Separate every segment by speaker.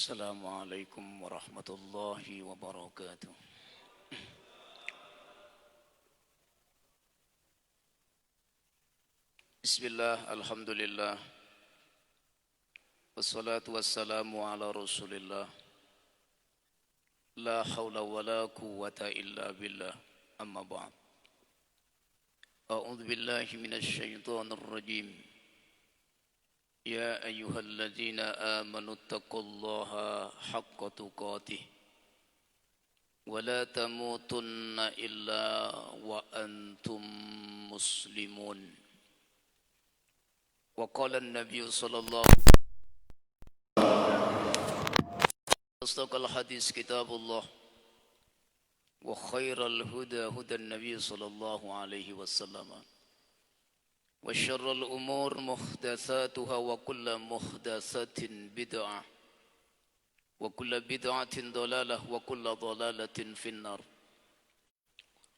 Speaker 1: Assalamualaikum warahmatullahi wabarakatuh. Bismillah, alhamdulillah. Wassalatu wassalamu ala rasulillah. La hawla wa la quwwata illa billah. Amma ba'd. A'udzu billahi minasy syaithanir rajim. Ya ayyuhalladzina amanu taqullaha haqqa tuqatih wa la tamutunna illa wa antum muslimun. Wa qala an-nabiy sallallahu astaqal hadis kitabullah wa khairal huda hudan nabiy sallallahu alaihi wasallam. وشر الأمور محدثاتها وكل محدثة بدعة وكل بدعة ضلالة وكل ضلالة في النار.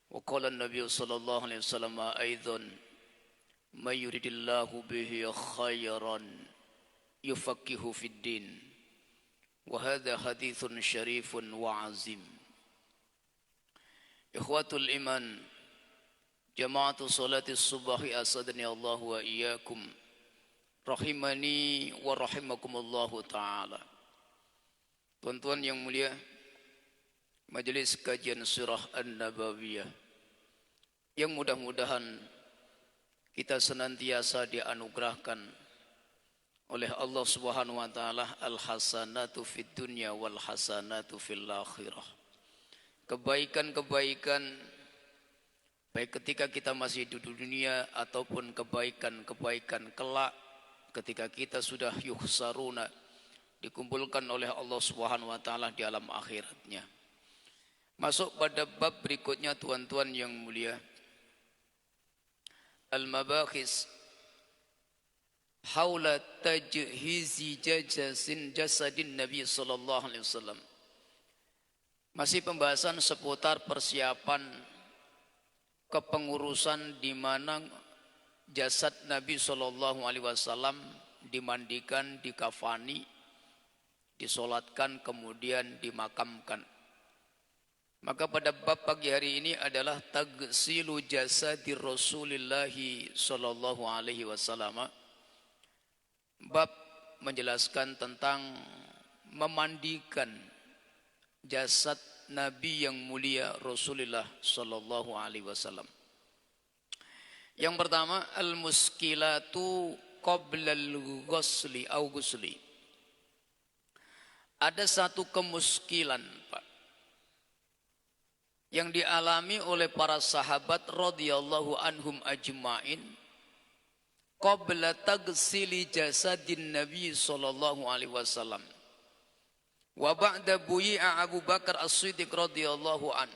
Speaker 1: وقال النبي صلى الله عليه وسلم أيضا ما يريد الله به خيرا يفقهه في الدين. وهذا حديث شريف وعظيم. إخوة الإيمان Jama'atu salati subahi asadani Allah wa iyyakum rahimani wa rahimakumullahu ta'ala. Tuan-tuan yang mulia, majelis kajian surah An-Nabawiyah yang mudah-mudahan kita senantiasa dianugerahkan oleh Allah Subhanahu wa taala al-hasanatu fid dunya wal hasanatu fil akhirah. Kebaikan-kebaikan baik ketika kita masih hidup di dunia ataupun kebaikan-kebaikan kelak ketika kita sudah yuhsaruna dikumpulkan oleh Allah Subhanahu wa taala di alam akhiratnya. Masuk pada bab berikutnya tuan-tuan yang mulia. Al-mabakhis haula tajhizi jasadin Nabi sallallahu alaihi wasallam. Masih pembahasan seputar persiapan kepengurusan di mana jasad Nabi sallallahu alaihi wasallam dimandikan, dikafani, disolatkan, kemudian dimakamkan. Maka pada bab pagi hari ini adalah tagsilu jasadi Rasulillah sallallahu alaihi wasallam. Bab menjelaskan tentang memandikan jasad Nabi yang mulia Rasulullah sallallahu alaihi wasallam. Yang pertama, al-muskilatu qabla al-ghusli au ghusli. Ada satu kemuskilan, Pak, yang dialami oleh para sahabat radhiyallahu anhum ajma'in qabla taghsili jasadin Nabi sallallahu alaihi wasallam. Wa ba'da buyi'a Abu Bakar As-Siddiq radhiyallahu an.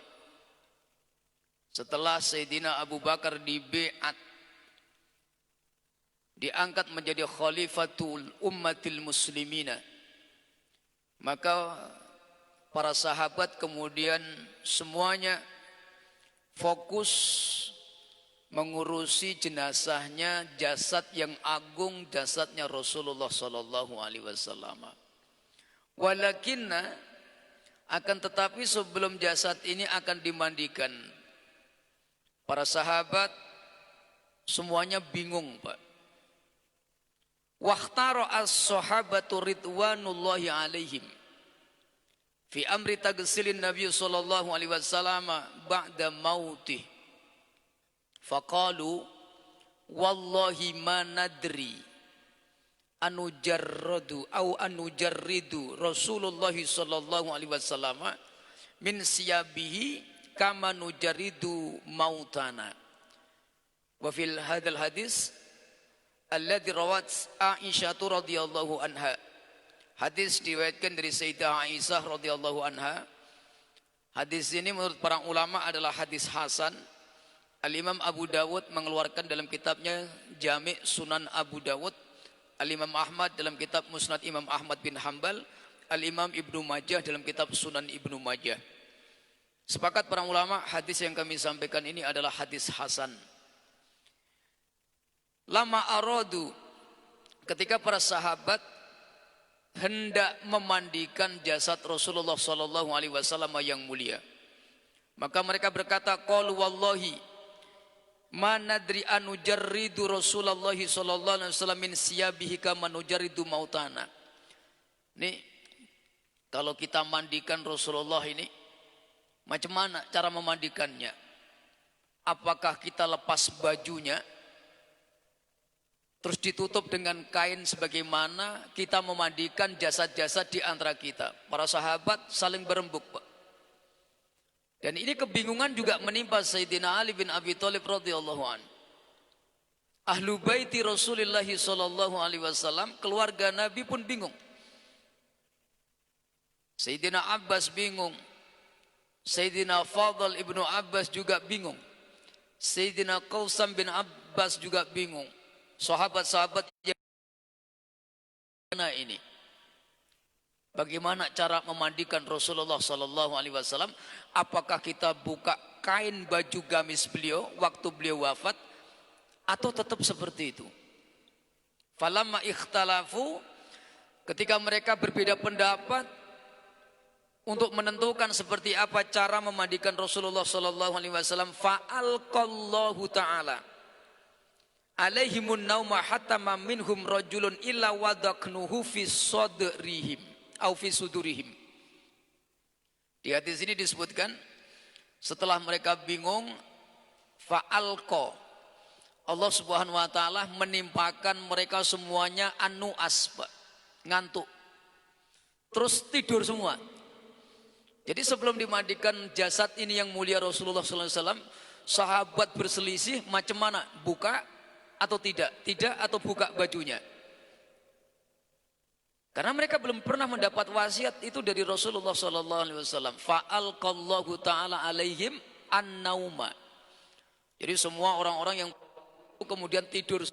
Speaker 1: Setelah Sayyidina Abu Bakar dibeat, diangkat menjadi khalifatul ummatil muslimina, maka para sahabat kemudian semuanya fokus mengurusi jenazahnya, jasad yang agung, jasadnya Rasulullah sallallahu alaihi wasallam. Walakinna, akan tetapi sebelum jasad ini akan dimandikan, para sahabat semuanya bingung, Pak. Wakhtara as-sahabatu ridwanullahi alaihim fi amri tagsilin Nabi sallallahu alaihi wasallam ba'da mautih. Faqalu wallahi ma nadri anujarridu Rasulullah sallallahu alaihi wasallam min siyabihi kama nujarridu mautana. Wa fil hadzal hadis alladzi rawat Aisyah radhiyallahu anha. Hadis diriwayatkan dari Sayyidah Aisyah radhiyallahu anha. Hadis ini menurut para ulama adalah hadis hasan. Al-Imam Abu Dawud mengeluarkan dalam kitabnya Jami' Sunan Abu Dawud, Al-Imam Ahmad dalam kitab Musnad Imam Ahmad bin Hanbal, Al-Imam Ibnu Majah dalam kitab Sunan Ibnu Majah. Sepakat para ulama, hadis yang kami sampaikan ini adalah hadis hasan. Lama aradu, ketika para sahabat hendak memandikan jasad Rasulullah sallallahu alaihi wasallam yang mulia. Maka mereka berkata, qalu wallahi ma nadri an nujarridu Rasulullah sallallahu alaihi wasallam min siyabihi kama nujarridu mautana. Nih, kalau kita mandikan Rasulullah ini, macam mana cara memandikannya? Apakah kita lepas bajunya, terus ditutup dengan kain sebagaimana kita memandikan jasad-jasad di antara kita? Para sahabat saling berembuk, Pak. Dan ini kebingungan juga menimpa Sayyidina Ali bin Abi Thalib radhiyallahu anhu. Ahlu baiti Rasulullah sallallahu alaihi wasallam, keluarga Nabi pun bingung. Sayyidina Abbas bingung. Sayyidina Fadl ibnu Abbas juga bingung. Sayyidina Qausam bin Abbas juga bingung. Sahabat-sahabat yang ini, bagaimana cara memandikan Rasulullah sallallahu alaihi wasallam? Apakah kita buka kain baju gamis beliau waktu beliau wafat, atau tetap seperti itu? Falamma ikhtalafu, ketika mereka berbeda pendapat untuk menentukan seperti apa cara memandikan Rasulullah sallallahu alaihi wasallam, fa'alqallahu ta'ala alaihimun nauma hatta ma minhum rajulun illa wadaknuhu fi sadrihim au fi sudurihim. Di hadis ini disebutkan, setelah mereka bingung, fa'alqa, Allah Subhanahu wa taala menimpakan mereka semuanya anuas, ngantuk, terus tidur semua. Jadi sebelum dimandikan jasad ini yang mulia Rasulullah sallallahu alaihi wasallam, sahabat berselisih macam mana, buka atau tidak, tidak atau buka bajunya. Karena mereka belum pernah mendapat wasiat itu dari Rasulullah sallallahu alaihi wasallam. Fa'alqallahu ta'ala alaihim an-nauma. Jadi semua orang-orang yang kemudian tidur.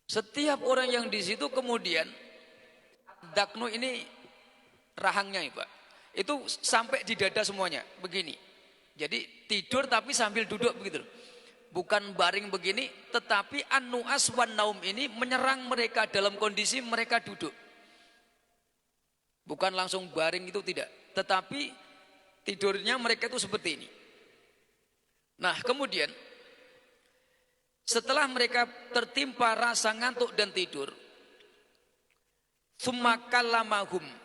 Speaker 1: Setiap orang yang di situ kemudian daknu ini rahangnya, Pak, itu sampai di dada semuanya begini. Jadi tidur tapi sambil duduk begitu, bukan baring begini, tetapi an-nu'as wan naum ini menyerang mereka dalam kondisi mereka duduk, bukan langsung baring, itu tidak, tetapi tidurnya mereka itu seperti ini. Nah kemudian setelah mereka tertimpa rasa ngantuk dan tidur, summa kallamahum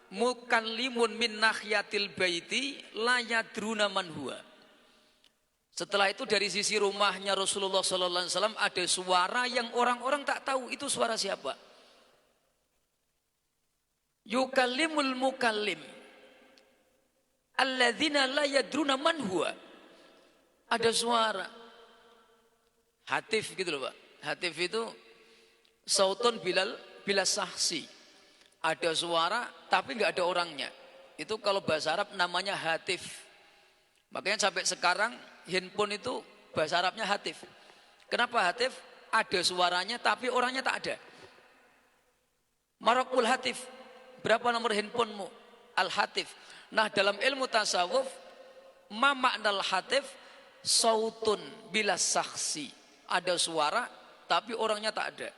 Speaker 1: mukallimun min nahyatil baiti la yadruna man huwa. Setelah itu dari sisi rumahnya Rasulullah sallallahu alaihi wasallam ada suara yang orang-orang tak tahu itu suara siapa. Yukallimul mukallim alladzina la yadruna man huwa. Ada suara hatif gitu loh, Pak. Hatif itu sautun bila sahsi. Ada suara tapi nggak ada orangnya. Itu kalau bahasa Arab namanya hatif. Makanya sampai sekarang handphone itu bahasa Arabnya hatif. Kenapa hatif? Ada suaranya tapi orangnya tak ada. Marakul hatif. Berapa nomor handphonemu? Al-hatif. Nah dalam ilmu tasawuf, ma maknal hatif? Sautun bila saksi. Ada suara tapi orangnya tak ada.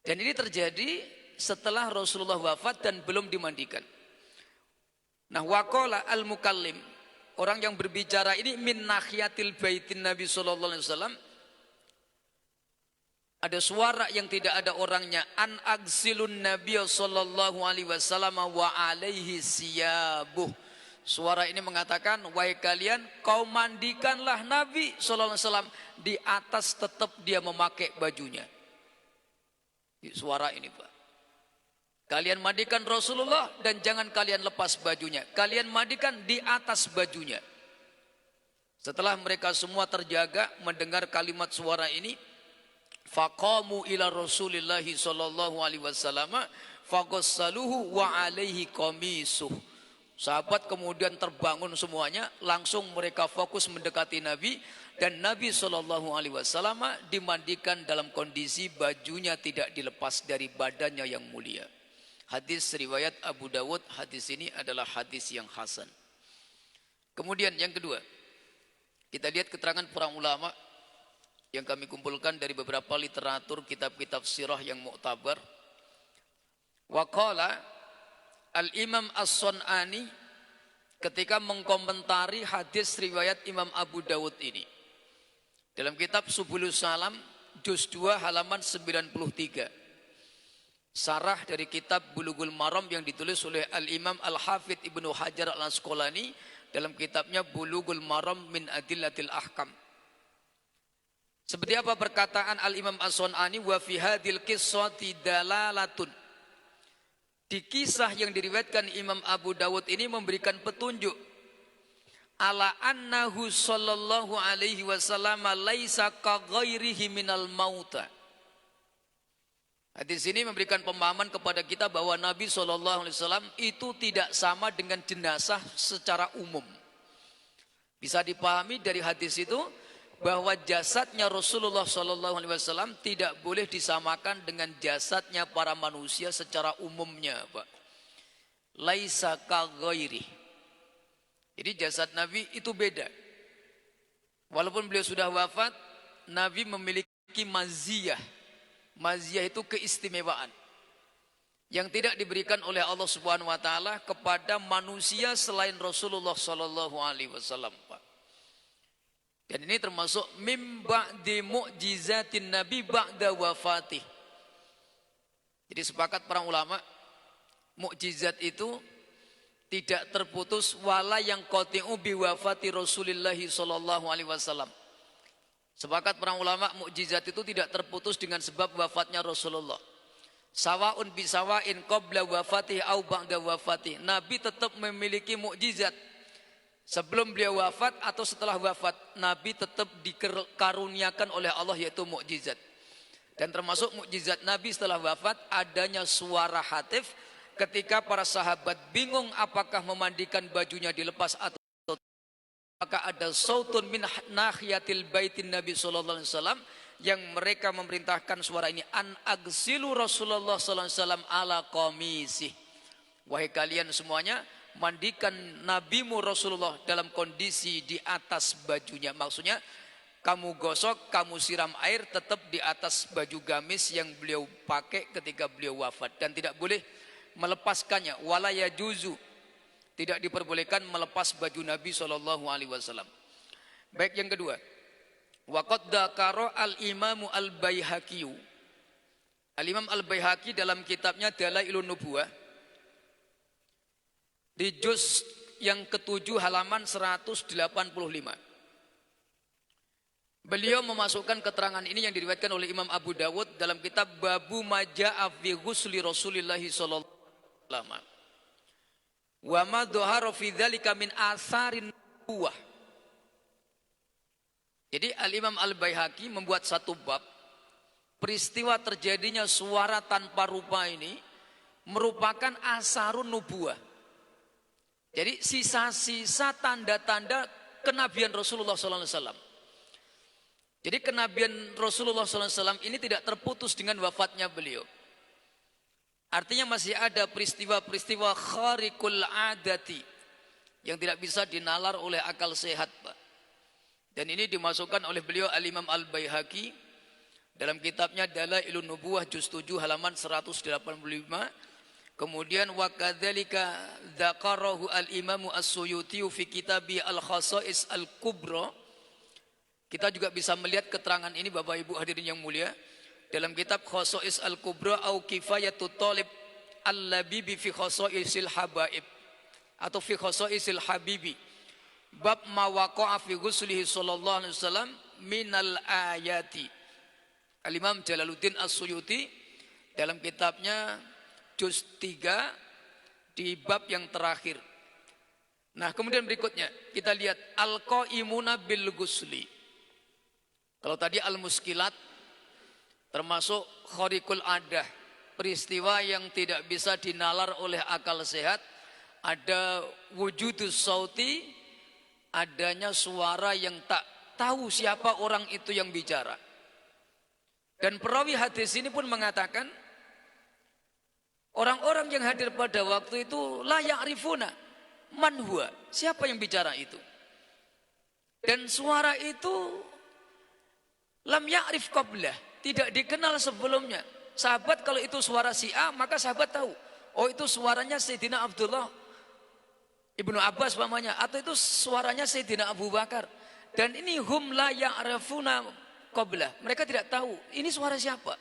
Speaker 1: Dan ini terjadi setelah Rasulullah wafat dan belum dimandikan. Nah waqala al-mukallim, orang yang berbicara ini min nahiyatil baitin Nabi sallallahu alaihi wasallam, ada suara yang tidak ada orangnya, an agsilun Nabi sallallahu alaihi wasallam wa alaihi siyabuh. Suara ini mengatakan, wahai kalian, kau mandikanlah Nabi sallallahu alaihi wasallam, di atas tetap dia memakai bajunya. Suara ini, Pak. Kalian mandikan Rasulullah dan jangan kalian lepas bajunya. Kalian mandikan di atas bajunya. Setelah mereka semua terjaga mendengar kalimat suara ini, faqamu ila Rasulillah sallallahu alaihi wasallam faghassaluhu wa alaihi qamisuh. Sahabat kemudian terbangun semuanya, langsung mereka fokus mendekati Nabi, dan Nabi sallallahu alaihi wasallam dimandikan dalam kondisi bajunya tidak dilepas dari badannya yang mulia. Hadis riwayat Abu Dawud, hadis ini adalah hadis yang hasan. Kemudian yang kedua, kita lihat keterangan para ulama yang kami kumpulkan dari beberapa literatur kitab-kitab sirah yang muktabar. Wa qala Al-Imam As-Sun'ani ketika mengkomentari hadis riwayat Imam Abu Dawud ini dalam kitab Subulus Salam juz 2 halaman 93, sarah dari kitab Bulughul Maram yang ditulis oleh Al-Imam Al-Hafidh Ibnu Hajar Al-Asqalani dalam kitabnya Bulughul Maram min Adillatil Ahkam. Seperti apa perkataan Al-Imam As-Sun'ani, wa fi hadhil qissati dalalatun. Di kisah yang diriwayatkan Imam Abu Dawud ini memberikan petunjuk ala annahu sallallahu alaihi wasallam laisa ka ghairihi minal mauta. Hadis ini memberikan pemahaman kepada kita bahwa Nabi sallallahu alaihi wasallam itu tidak sama dengan jenazah secara umum. Bisa dipahami dari hadis itu bahwa jasadnya Rasulullah sallallahu alaihi wasallam tidak boleh disamakan dengan jasadnya para manusia secara umumnya, Pak. Laisa ka ghairi. Jadi jasad Nabi itu beda. Walaupun beliau sudah wafat, Nabi memiliki maziyah. Maziyah itu keistimewaan yang tidak diberikan oleh Allah Subhanahu wa taala kepada manusia selain Rasulullah sallallahu alaihi wasallam, Pak. Dan ini termasuk mim ba'di mu'jizatin Nabi ba'da wafatih. Jadi sepakat para ulama, mukjizat itu tidak terputus wala yang qati'u bi wafati Rasulullah sallallahu alaihi wasallam. Sepakat para ulama, mukjizat itu tidak terputus dengan sebab wafatnya Rasulullah. Sawaun bi sawain qabla wafatih au ba'da wafatih. Nabi tetap memiliki mukjizat. Sebelum beliau wafat atau setelah wafat, Nabi tetap dikaruniakan oleh Allah yaitu mukjizat. Dan termasuk mukjizat Nabi setelah wafat adanya suara hatif ketika para sahabat bingung apakah memandikan bajunya dilepas atau maka ada sautun min nahiyatil baitin Nabi sallallahu alaihi wasallam yang mereka memerintahkan suara ini, an agsilu Rasulullah sallallahu alaihi wasallam ala qamisih. Wahai kalian semuanya, mandikan nabimu Rasulullah dalam kondisi di atas bajunya. Maksudnya kamu gosok, kamu siram air tetap di atas baju gamis yang beliau pakai ketika beliau wafat. Dan tidak boleh melepaskannya. Wala yajuzu, tidak diperbolehkan melepas baju Nabi SAW. Baik, yang kedua, waqad dzakara al-imamu al-Baihaqi. Al-Imam al-Baihaqi dalam kitabnya Dalailun Nubuwah di juz yang ke-7 halaman 185. Beliau memasukkan keterangan ini yang diriwayatkan oleh Imam Abu Dawud dalam kitab Babu Maja'a fi Ghusli Rasulillah sallallahu alaihi wasallam. Wa ma dhahara fi dzalika min atharin nubuwah. Jadi Al-Imam Al-Baihaqi membuat satu bab peristiwa terjadinya suara tanpa rupa ini merupakan asarun nubuwah. Jadi sisa-sisa tanda-tanda kenabian Rasulullah SAW. Jadi kenabian Rasulullah SAW ini tidak terputus dengan wafatnya beliau. Artinya masih ada peristiwa-peristiwa khariqul adati yang tidak bisa dinalar oleh akal sehat, Pak. Dan ini dimasukkan oleh beliau Al-Imam Al-Baihaqi dalam kitabnya Dalailun Nubuwah juz 7 halaman 185. Kemudian wa kadzalika dzakarahu al-Imam As-Suyuti fi kitabi Al-Khasa'is Al-Kubra. Kita juga bisa melihat keterangan ini Bapak Ibu hadirin yang mulia dalam kitab Khasa'is Al-Kubra au Kifayatut Talib Al-Labibi fi Khasa'isil Habaib atau fi Khasa'isil Habibi. Bab ma waqa'a fi ghuslihi sallallahu alaihi wasallam minal ayati. Al-Imam Jalaluddin As-Suyuti dalam kitabnya juz 3 di bab yang terakhir. Nah, kemudian berikutnya kita lihat al-qaimuna bil ghusli. Kalau tadi al-muskilat termasuk khariqul adah, peristiwa yang tidak bisa dinalar oleh akal sehat, ada wujudus sauti, adanya suara yang tak tahu siapa orang itu yang bicara. Dan perawi hadis ini pun mengatakan orang-orang yang hadir pada waktu itu la ya'rifuna man huwa, siapa yang bicara itu. Dan suara itu Lam ya'rif qablah, tidak dikenal sebelumnya. Sahabat kalau itu suara si A, maka sahabat tahu. Oh itu suaranya Sayyidina Abdullah Ibnu Abbas pamannya, atau itu suaranya Sayyidina Abu Bakar. Dan ini hum la ya'rafuna qablah. Mereka tidak tahu ini suara siapa.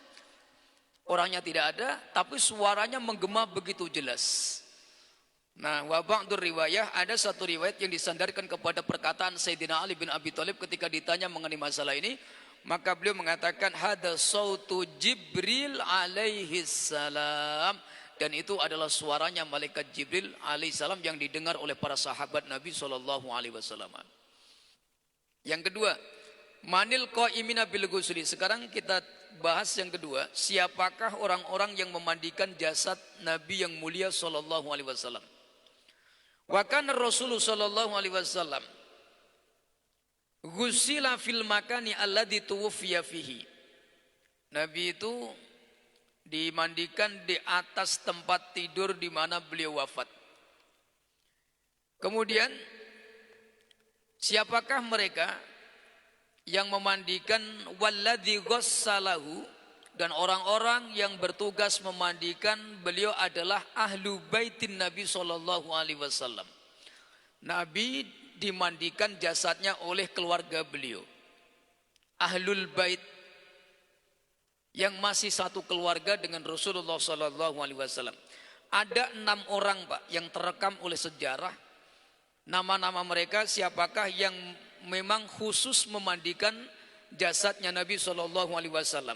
Speaker 1: Orangnya tidak ada, tapi suaranya menggema begitu jelas. Nah, wa ba'dur riwayah, ada satu riwayat yang disandarkan kepada perkataan Sayyidina Ali bin Abi Thalib ketika ditanya mengenai masalah ini, maka beliau mengatakan hada sautu Jibril alaihi salam, dan itu adalah suaranya malaikat Jibril alaihi salam yang didengar oleh para sahabat Nabi sallallahu alaihi wasallam. Yang kedua, manil qaimina bil ghusli. Sekarang kita bahas yang kedua, siapakah orang-orang yang memandikan jasad Nabi yang mulia sallallahu alaihi wasallam. Wa kana Rasulullah sallallahu alaihi wasallam ghusila fil makani alladzi tuwfiya fihi. Nabi itu dimandikan di atas tempat tidur di mana beliau wafat. Kemudian siapakah mereka yang memandikan walladzi ghassalahu, dan orang-orang yang bertugas memandikan beliau adalah ahlu baitin Nabi sallallahu alaihi wasallam. Nabi dimandikan jasadnya oleh keluarga beliau. Ahlul bait yang masih satu keluarga dengan Rasulullah sallallahu alaihi wasallam. Ada 6 orang, Pak, yang terekam oleh sejarah. Nama-nama mereka siapakah yang memang khusus memandikan jasadnya Nabi sallallahu alaihi wasallam.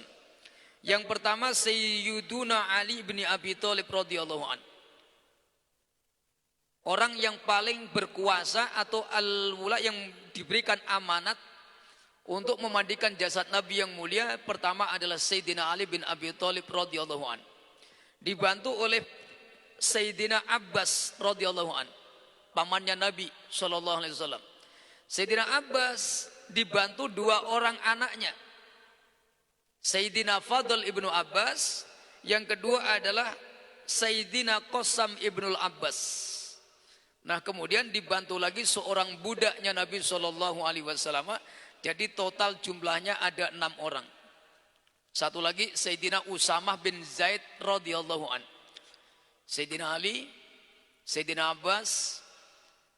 Speaker 1: Yang pertama Sayyiduna Ali bin Abi Thalib radhiyallahu an. Orang yang paling berkuasa atau al-wula yang diberikan amanat untuk memandikan jasad Nabi yang mulia pertama adalah Sayyidina Ali bin Abi Thalib radhiyallahu an. Dibantu oleh Sayyidina Abbas radhiyallahu an, pamannya Nabi sallallahu alaihi wasallam. Sayyidina Abbas dibantu 2 orang anaknya. Sayyidina Fadl ibnu Abbas, yang kedua adalah Sayyidina Qasam ibnul Abbas. Nah, kemudian dibantu lagi seorang budaknya Nabi sallallahu alaihi wasallam. Jadi total jumlahnya ada 6 orang. Satu lagi Sayyidina Usamah bin Zaid radhiyallahu an. Sayyidina Ali, Sayyidina Abbas,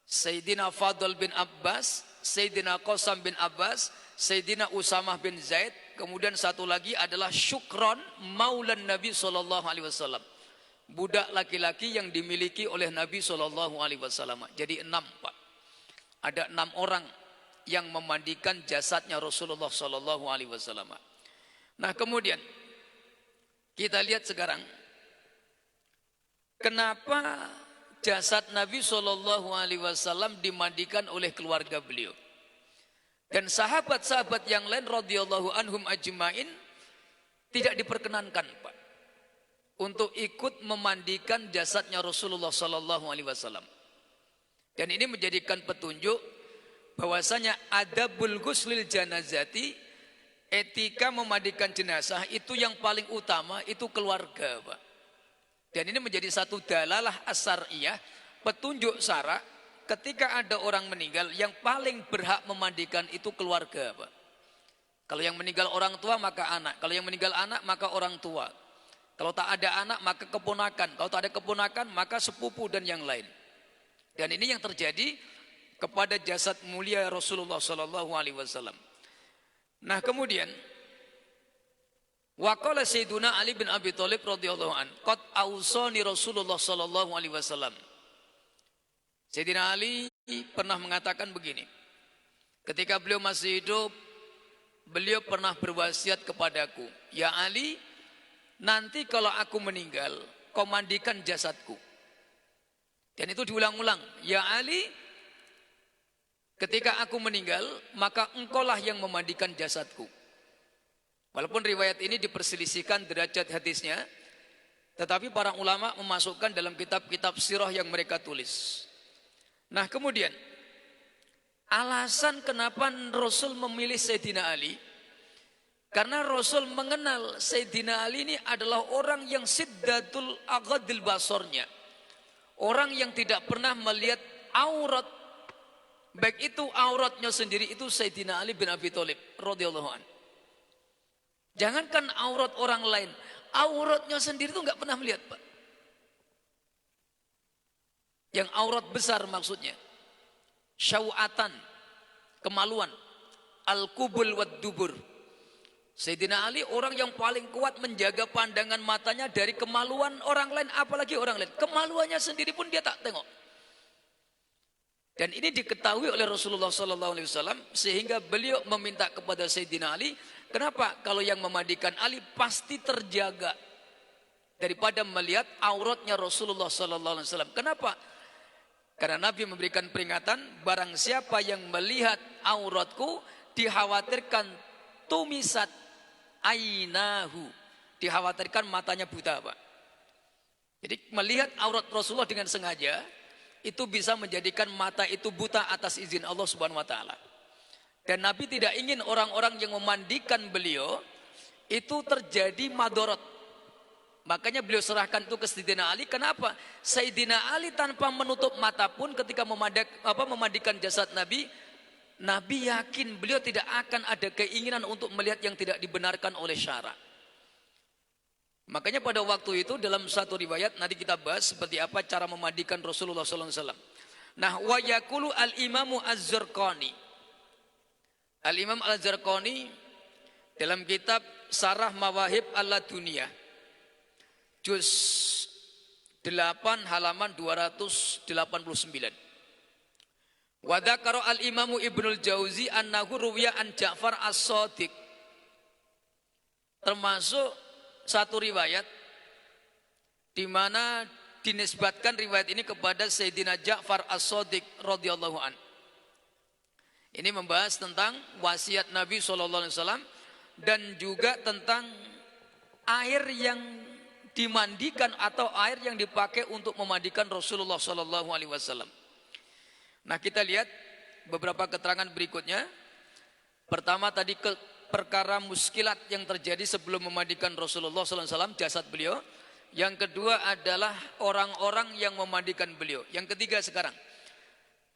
Speaker 1: Sayyidina Fadl bin Abbas, Sayyidina Qasam bin Abbas, Sayyidina Usamah bin Zaid. Kemudian satu lagi adalah Syukron maulan Nabi sallallahu alaihi wasallam. Budak laki-laki yang dimiliki oleh Nabi sallallahu alaihi wasallam. Jadi 6, Pak. Ada 6 orang yang memandikan jasadnya Rasulullah sallallahu alaihi wasallam. Nah, kemudian kita lihat sekarang kenapa jasad Nabi sallallahu alaihi wasallam dimandikan oleh keluarga beliau. Dan sahabat-sahabat yang lain radhiyallahu anhum ajmain tidak diperkenankan, Pak, untuk ikut memandikan jasadnya Rasulullah sallallahu alaihi wasallam. Dan ini menjadikan petunjuk bahwasanya adabul ghuslil janazati, etika memandikan jenazah itu yang paling utama itu keluarga, Pak. Dan ini menjadi satu dalalah as-syar'iyyah, petunjuk syara. Ketika ada orang meninggal, yang paling berhak memandikan itu keluarga, Pak. Kalau yang meninggal orang tua maka anak, kalau yang meninggal anak maka orang tua. Kalau tak ada anak maka keponakan, kalau tak ada keponakan maka sepupu dan yang lain. Dan ini yang terjadi kepada jasad mulia Rasulullah sallallahu alaihi wasallam. Nah, kemudian waqala Sayyiduna Ali bin Abi Thalib radhiyallahu an, qad ausani Rasulullah sallallahu alaihi wasallam. Sayyidina Ali pernah mengatakan begini. Ketika beliau masih hidup, beliau pernah berwasiat kepadaku, "Ya Ali, nanti kalau aku meninggal, kau mandikan jasadku." Dan itu diulang-ulang, "Ya Ali, ketika aku meninggal, maka engkaulah yang memandikan jasadku." Walaupun riwayat ini diperselisihkan derajat hadisnya, tetapi para ulama memasukkan dalam kitab-kitab sirah yang mereka tulis. Nah, kemudian alasan kenapa Rasul memilih Sayyidina Ali, karena Rasul mengenal Sayyidina Ali ini adalah orang yang siddatul aghadil basornya, orang yang tidak pernah melihat aurat, baik itu auratnya sendiri itu Sayyidina Ali bin Abi Thalib radhiyallahu anhu. Jangankan aurat orang lain, auratnya sendiri itu nggak pernah melihat, Pak. Yang aurat besar maksudnya. Syawatan, kemaluan. Al-kubul wad dubur. Sayyidina Ali orang yang paling kuat menjaga pandangan matanya dari kemaluan orang lain, apalagi orang lain. Kemaluannya sendiri pun dia tak tengok. Dan ini diketahui oleh Rasulullah SAW sehingga beliau meminta kepada Sayyidina Ali, kenapa? Kalau yang memandikan Ali pasti terjaga daripada melihat auratnya Rasulullah SAW. Kenapa? Karena Nabi memberikan peringatan, barang siapa yang melihat auratku dikhawatirkan tumisat ainahu, dikhawatirkan matanya buta, Pak. Jadi melihat aurat Rasulullah dengan sengaja itu bisa menjadikan mata itu buta atas izin Allah Subhanahu wa taala. Dan Nabi tidak ingin orang-orang yang memandikan beliau itu terjadi madorot. Makanya beliau serahkan itu ke Sayyidina Ali. Kenapa? Sayyidina Ali tanpa menutup mata pun ketika memandikan jasad Nabi, Nabi yakin beliau tidak akan ada keinginan untuk melihat yang tidak dibenarkan oleh syara. Makanya pada waktu itu dalam satu riwayat nanti kita bahas seperti apa cara memandikan Rasulullah SAW. Nah, wa yaqulu al-Imamu Az-Zarqani. Al-Imam Al-Zarqani dalam kitab Sarah Mawahib Al-Laduniyah juz 8 halaman 289. Wa dzakara al-Imamu Ibnul Jauzi annahu ruwiya an Ja'far As-Shadiq. Termasuk satu riwayat di mana dinisbatkan riwayat ini kepada Sayyidina Ja'far As-Shadiq radhiyallahu an. Ini membahas tentang wasiat Nabi SAW dan juga tentang air yang dimandikan atau air yang dipakai untuk memandikan Rasulullah SAW. Nah, kita lihat beberapa keterangan berikutnya. Pertama tadi perkara muskilat yang terjadi sebelum memandikan Rasulullah SAW, jasad beliau. Yang kedua adalah orang-orang yang memandikan beliau. Yang ketiga sekarang,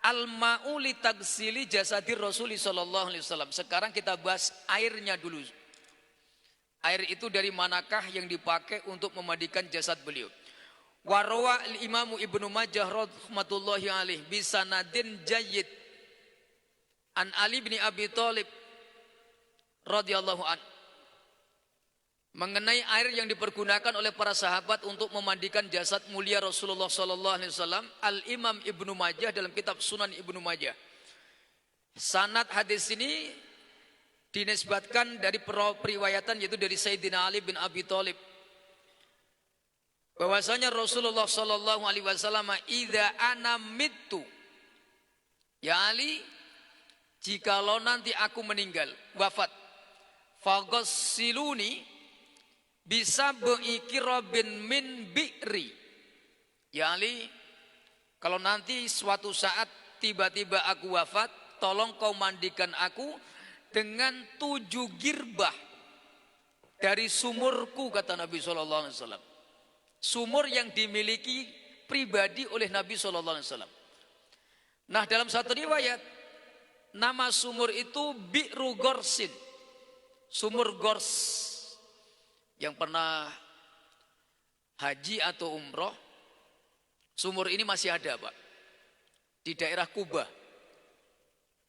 Speaker 1: al-ma'u li tagsili jasadir Rasulullah SAW. Sekarang kita bahas airnya dulu. Air itu dari manakah yang dipakai untuk memandikan jasad beliau? Warawa al-Imamu Ibnu Majah rahmatullahi alaih bisanadin jayyid an Ali bin Abi Thalib radhiyallahu an, mengenai air yang dipergunakan oleh para sahabat untuk memandikan jasad mulia Rasulullah sallallahu alaihi wasallam. Al-Imam Ibnu Majah dalam kitab Sunan Ibnu Majah. Sanad hadis ini dinisbatkan dari periwayatan yaitu dari Sayyidina Ali bin Abi Thalib, bahwasanya Rasulullah sallallahu alaihi wasallam, idza ana mittu, ya Ali, jikalau nanti aku meninggal, wafat, faghassiluni bisa beikirabin min bi'ri. Ya Ali, kalau nanti suatu saat tiba-tiba aku wafat, tolong kau mandikan aku dengan 7 girbah dari sumurku, kata Nabi SAW. Sumur yang dimiliki pribadi oleh Nabi SAW. Nah, dalam satu riwayat nama sumur itu Bi'ru Gorsin, sumur Gors. Yang pernah haji atau umroh, sumur ini masih ada, Pak, di daerah Kuba.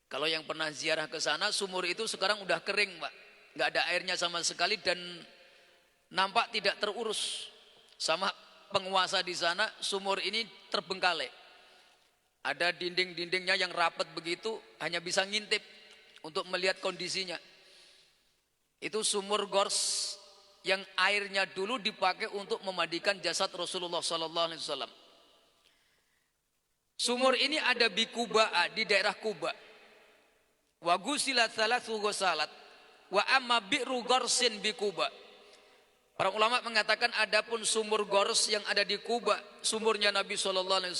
Speaker 1: Kalau yang pernah ziarah ke sana, sumur itu sekarang udah kering, Pak, nggak ada airnya sama sekali dan nampak tidak terurus sama penguasa di sana. Sumur ini terbengkalai, ada dinding-dindingnya yang rapat begitu, hanya bisa ngintip untuk melihat kondisinya. Itu sumur Gors yang airnya dulu dipakai untuk memandikan jasad Rasulullah SAW. Sumur ini ada di Kuba, di daerah Kuba. Wa gusilat thalathu ghusalat wa amma bi'ru Gorsin bi Kuba. Para ulama mengatakan adapun sumur Gors yang ada di Kuba, sumurnya Nabi SAW,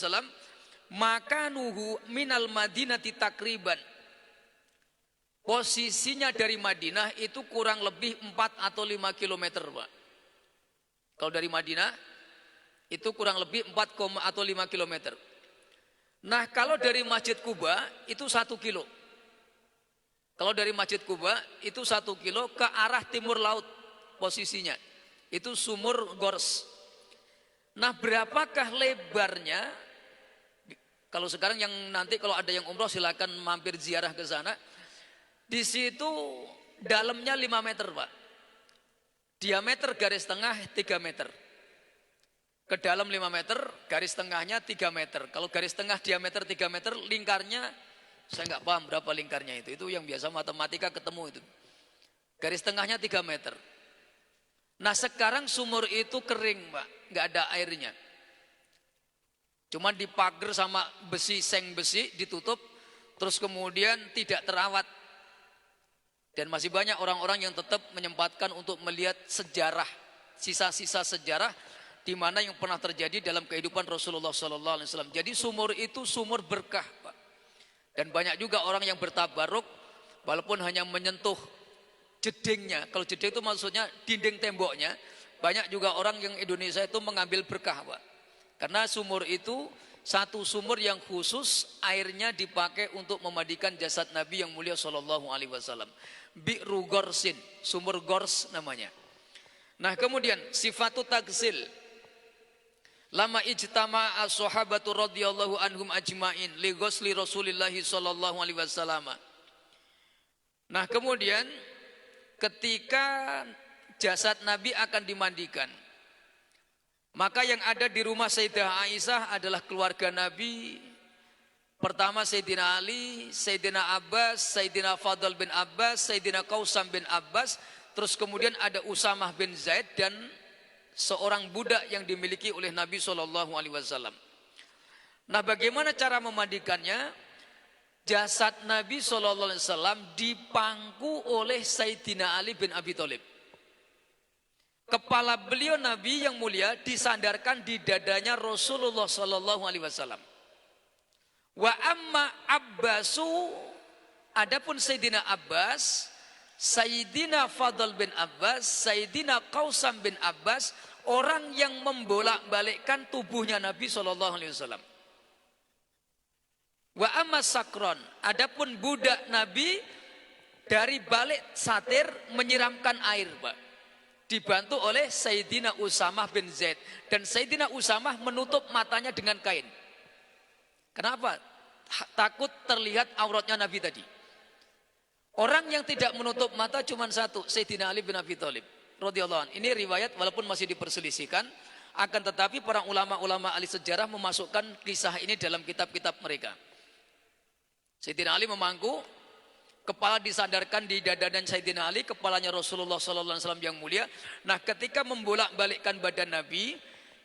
Speaker 1: makanuhu minal Madinati takriban. Posisinya dari Madinah itu kurang lebih 4 atau 5 km, Pak. Kalau dari Madinah itu kurang lebih 4 atau 5 km. Nah, kalau dari Masjid Kuba itu 1 kilo. Kalau dari Masjid Kuba itu 1 kilo ke arah timur laut. posisinya. Itu sumur gors. Nah, berapakah lebarnya? Kalau sekarang yang nanti kalau ada yang umroh silakan mampir ziarah ke sana. Di situ dalamnya 5 meter, Pak. Diameter garis tengah 3 meter. Ke dalam 5 meter, garis tengahnya 3 meter. Kalau garis tengah diameter 3 meter, lingkarnya, saya nggak paham berapa lingkarnya itu. Itu yang biasa matematika ketemu itu. Garis tengahnya 3 meter. Nah sekarang sumur itu kering, Pak. Nggak ada airnya. Cuma dipagar sama besi, seng besi, ditutup. Terus kemudian tidak terawat. Dan masih banyak orang-orang yang tetap menyempatkan untuk melihat sejarah. Sisa-sisa sejarah di mana yang pernah terjadi dalam kehidupan Rasulullah SAW. Jadi sumur itu sumur berkah, Pak. Dan banyak juga orang yang bertabaruk walaupun hanya menyentuh jedingnya. Kalau jeding itu maksudnya dinding temboknya. Banyak juga orang yang Indonesia itu mengambil berkah, Pak. Karena sumur itu satu sumur yang khusus airnya dipakai untuk memandikan jasad Nabi yang mulia SAW. Bi'ru Gorsin, sumur Gors namanya. Nah kemudian sifatu taksil. Lama ijtama as-sahabatu radhiyallahu anhum ajmain li ghusli Rasulillah sallallahu alaihi wasallam. Nah, kemudian ketika jasad Nabi akan dimandikan, maka yang ada di rumah Sayyidah Aisyah adalah keluarga Nabi. Pertama Sayyidina Ali, Sayyidina Abbas, Sayyidina Fadl bin Abbas, Sayyidina Qausam bin Abbas, terus kemudian ada Usamah bin Zaid dan seorang budak yang dimiliki oleh Nabi SAW. Nah, bagaimana cara memandikannya? Jasad Nabi SAW dipangku oleh Sayyidina Ali bin Abi Thalib. Kepala beliau Nabi yang mulia disandarkan di dadanya Rasulullah SAW. Wa amma Abbasu, adapun Sayyidina Abbas, Sayyidina Fadl bin Abbas, Sayyidina Qausam bin Abbas, orang yang membolak-balikkan tubuhnya Nabi SAW. Wa amma Sakron, adapun budak Nabi dari balik satir menyiramkan air, Pak. Dibantu oleh Sayyidina Usamah bin Zaid. Dan Sayyidina Usamah menutup matanya dengan kain. Kenapa? Takut terlihat auratnya Nabi tadi. Orang yang tidak menutup mata cuma satu, Sayyidina Ali bin Abi Thalib radhiyallahu anhu. Ini riwayat walaupun masih diperselisihkan, akan tetapi para ulama-ulama ahli sejarah memasukkan kisah ini dalam kitab-kitab mereka. Sayyidina Ali memangku, kepala disandarkan di dada dan Sayyidina Ali, kepalanya Rasulullah SAW yang mulia. Nah, ketika membolak-balikkan badan Nabi,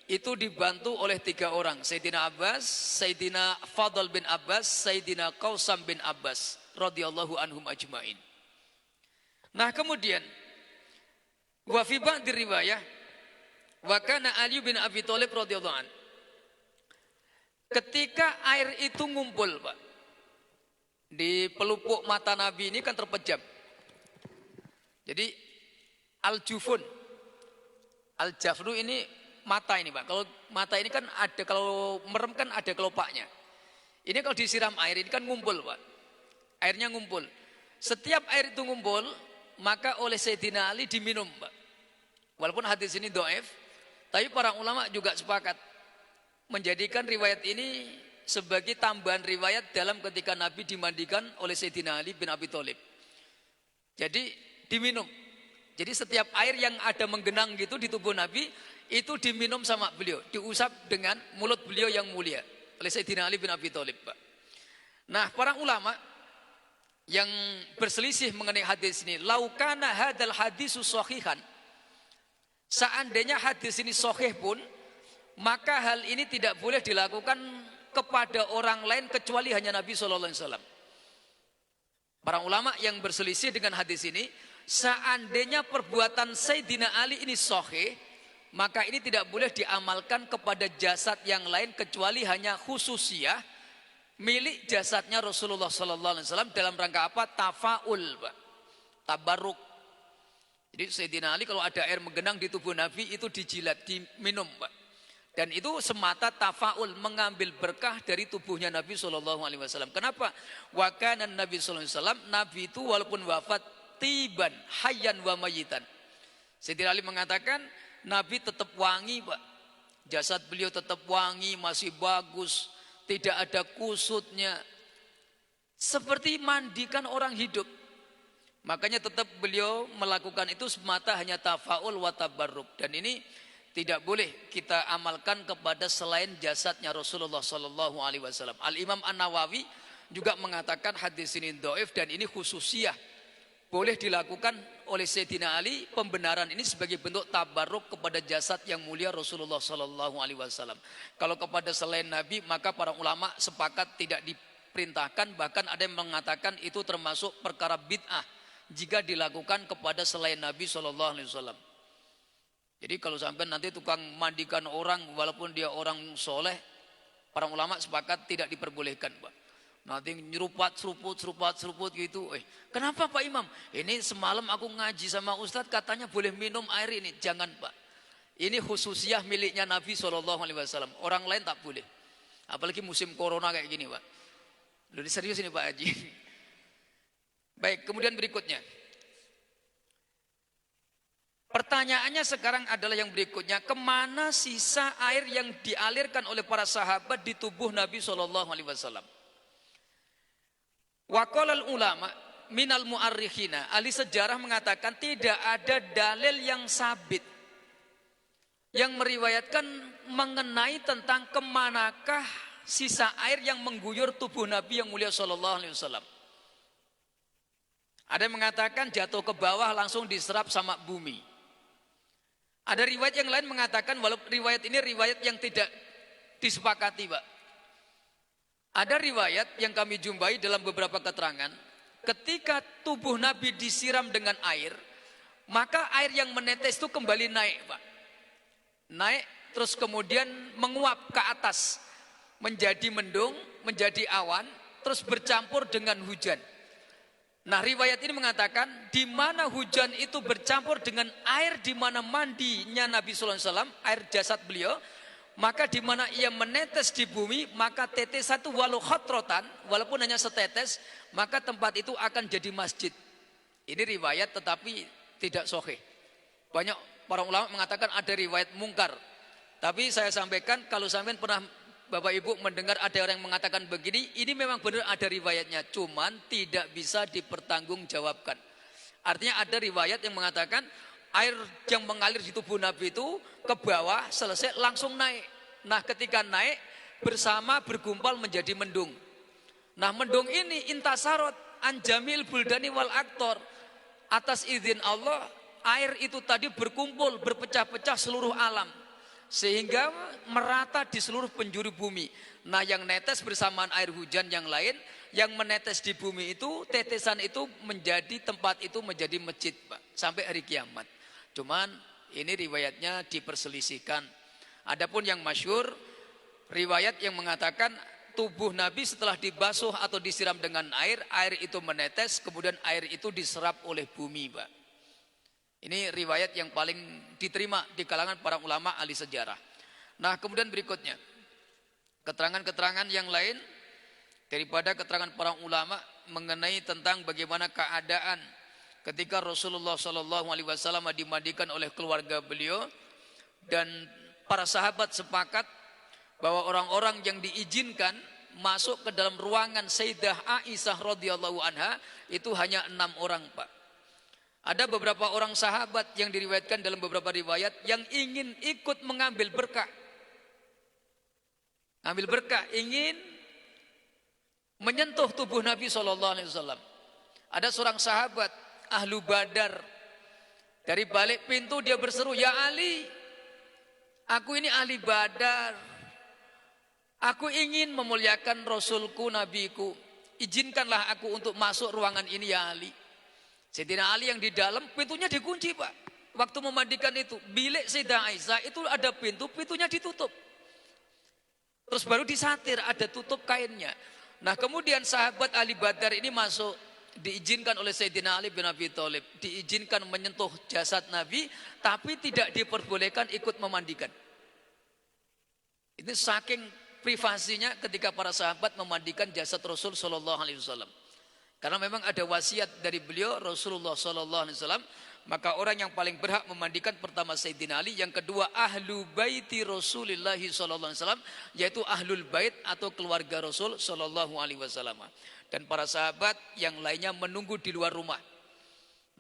Speaker 1: itu dibantu oleh 3 orang, Sayyidina Abbas, Sayyidina Fadl bin Abbas, Sayyidina Qausam bin Abbas radhiyallahu anhum ajmain. Nah, kemudian wa fi ba'di riwayah wa kana Ali bin Abi Thalib radhiyallahu an. Ketika air itu ngumpul, Pak, di pelupuk mata Nabi ini kan terpejam. Jadi al-jufun, al-jafru ini mata ini, Pak. Kalau mata ini kan ada, kalau merem kan ada kelopaknya. Ini kalau disiram air ini kan ngumpul, Pak. Airnya ngumpul. Setiap air itu ngumpul, maka oleh Sayyidina Ali diminum, Pak. Walaupun hadis ini dhaif, tapi para ulama juga sepakat menjadikan riwayat ini sebagai tambahan riwayat dalam ketika Nabi dimandikan oleh Sayyidina Ali bin Abi Thalib. Jadi diminum. Jadi setiap air yang ada menggenang gitu di tubuh Nabi, itu diminum sama beliau, diusap dengan mulut beliau yang mulia oleh Sayyidina Ali bin Abi Thalib, Pak. Nah, para ulama yang berselisih mengenai hadis ini, laukana hadal hadisu sahihan, seandainya hadis ini sahih pun, maka hal ini tidak boleh dilakukan kepada orang lain kecuali hanya Nabi SAW. Para ulama yang berselisih dengan hadis ini, seandainya perbuatan Sayyidina Ali ini sahih, maka ini tidak boleh diamalkan kepada jasad yang lain kecuali hanya khususiyah milik jasadnya Rasulullah SAW dalam rangka apa? Tafaul, Pak. Tabarruk. Jadi Sayyidina Ali kalau ada air menggenang di tubuh Nabi itu dijilat, diminum, Pak. Dan itu semata tafaul, mengambil berkah dari tubuhnya Nabi SAW. Kenapa? Wa kana Nabi SAW, Nabi itu walaupun wafat tiban, hayyan wa mayitan. Sayyidina Ali mengatakan Nabi tetap wangi, Pak. Jasad beliau tetap wangi, masih bagus, tidak ada kusutnya. Seperti mandikan orang hidup. Makanya tetap beliau melakukan itu semata hanya tafaul wa tabarruk, dan ini tidak boleh kita amalkan kepada selain jasadnya Rasulullah sallallahu alaihi wasallam. Al Imam An-Nawawi juga mengatakan hadis ini dhaif dan ini khususiyah. Boleh dilakukan oleh Sayyidina Ali pembenaran ini sebagai bentuk tabarruk kepada jasad yang mulia Rasulullah sallallahu alaihi wasallam. Kalau kepada selain Nabi maka para ulama sepakat tidak diperintahkan, bahkan ada yang mengatakan itu termasuk perkara bid'ah jika dilakukan kepada selain Nabi sallallahu alaihi wasallam. Jadi kalau sampai nanti tukang mandikan orang walaupun dia orang soleh, para ulama sepakat tidak diperbolehkan, Pak. Nanti seruput gitu. Kenapa Pak Imam? Ini semalam aku ngaji sama Ustadz katanya boleh minum air ini. Jangan, Pak. Ini khususiyah miliknya Nabi SAW. Orang lain tak boleh. Apalagi musim corona kayak gini, Pak. Lebih serius ini Pak Haji. Baik, kemudian berikutnya. Pertanyaannya sekarang adalah yang berikutnya. Kemana sisa air yang dialirkan oleh para sahabat di tubuh Nabi SAW? Waqalal ulama minal mu'arrikhina, ahli sejarah mengatakan tidak ada dalil yang sabit yang meriwayatkan mengenai tentang kemanakah sisa air yang mengguyur tubuh Nabi yang mulia sallallahu alaihi wasallam. Ada yang mengatakan jatuh ke bawah langsung diserap sama bumi. Ada riwayat yang lain mengatakan walaupun riwayat ini riwayat yang tidak disepakati, Pak. Ada riwayat yang kami jumpai dalam beberapa keterangan, ketika tubuh Nabi disiram dengan air, maka air yang menetes itu kembali naik, Pak. Naik terus kemudian menguap ke atas, menjadi mendung, menjadi awan, terus bercampur dengan hujan. Nah, riwayat ini mengatakan di mana hujan itu bercampur dengan air di mana mandinya Nabi sallallahu alaihi wasallam, air jasad beliau, maka di mana ia menetes di bumi, maka tetes satu walau khotrotan, walaupun hanya setetes, maka tempat itu akan jadi masjid. Ini riwayat tetapi tidak sahih. Banyak para ulama mengatakan ada riwayat mungkar. Tapi saya sampaikan kalau sampean pernah Bapak Ibu mendengar ada orang yang mengatakan begini, ini memang benar ada riwayatnya, cuman tidak bisa dipertanggungjawabkan. Artinya ada riwayat yang mengatakan air yang mengalir di tubuh Nabi itu ke bawah selesai langsung naik. Nah, ketika naik bersama bergumpal menjadi mendung. Nah, mendung ini intasarot anjamil buldani wal aktor. Atas izin Allah, air itu tadi berkumpul, berpecah-pecah seluruh alam. Sehingga merata di seluruh penjuru bumi. Nah, yang netes bersamaan air hujan yang lain, yang menetes di bumi itu, tetesan itu menjadi tempat itu menjadi masjid, Pak, sampai hari kiamat. Cuman ini riwayatnya diperselisihkan. Adapun yang masyhur riwayat yang mengatakan tubuh Nabi setelah dibasuh atau disiram dengan air, air itu menetes, kemudian air itu diserap oleh bumi, Pak. Ini riwayat yang paling diterima di kalangan para ulama ahli sejarah. Nah, kemudian berikutnya keterangan-keterangan yang lain daripada keterangan para ulama mengenai tentang bagaimana keadaan ketika Rasulullah SAW dimandikan oleh keluarga beliau, dan para sahabat sepakat bahwa orang-orang yang diizinkan masuk ke dalam ruangan Sayyidah Aisyah radhiyallahu anha itu hanya 6 orang, Pak. Ada beberapa orang sahabat yang diriwayatkan dalam beberapa riwayat yang ingin ikut mengambil berkah. Ambil berkah, ingin menyentuh tubuh Nabi SAW. Ada seorang sahabat Ahlu Badar, dari balik pintu dia berseru, "Ya Ali, aku ini ahli Badar. Aku ingin memuliakan Rasulku, Nabiku. Izinkanlah aku untuk masuk ruangan ini ya Ali." Sayyidina Ali yang di dalam, pintunya dikunci, Pak. Waktu memandikan itu, bilik Sayyidah Aisyah itu ada pintu, pintunya ditutup. Terus baru disatir, ada tutup kainnya. Nah, kemudian sahabat ahli Badar ini masuk, diizinkan oleh Sayyidina Ali bin Abi Thalib, diizinkan menyentuh jasad Nabi, tapi tidak diperbolehkan ikut memandikan. Ini saking privasinya ketika para sahabat memandikan jasad Rasul sallallahu alaihi wasallam. Karena memang ada wasiat dari beliau Rasulullah sallallahu alaihi wasallam Maka orang yang paling berhak memandikan pertama Sayyidina Ali, yang kedua ahlu baiti Rasulullah sallallahu alaihi wasallam, yaitu ahlul bait atau keluarga Rasul sallallahu alaihi wasallam. Dan para sahabat yang lainnya menunggu di luar rumah.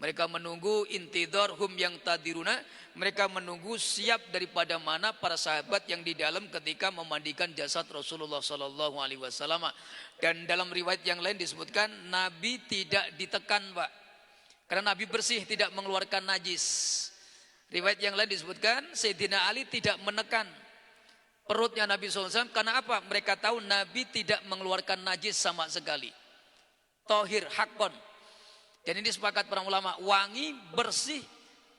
Speaker 1: Mereka menunggu intidhar hum yang tadiruna, mereka menunggu siap daripada mana para sahabat yang di dalam ketika memandikan jasad Rasulullah sallallahu alaihi wasallam. Dan dalam riwayat yang lain disebutkan Nabi tidak ditekan, Pak. Karena Nabi bersih, tidak mengeluarkan najis. Riwayat yang lain disebutkan Sayyidina Ali tidak menekan perutnya Nabi SAW. Karena apa? Mereka tahu Nabi tidak mengeluarkan najis sama sekali. Tohir, hakon. Dan ini sepakat para ulama, wangi, bersih,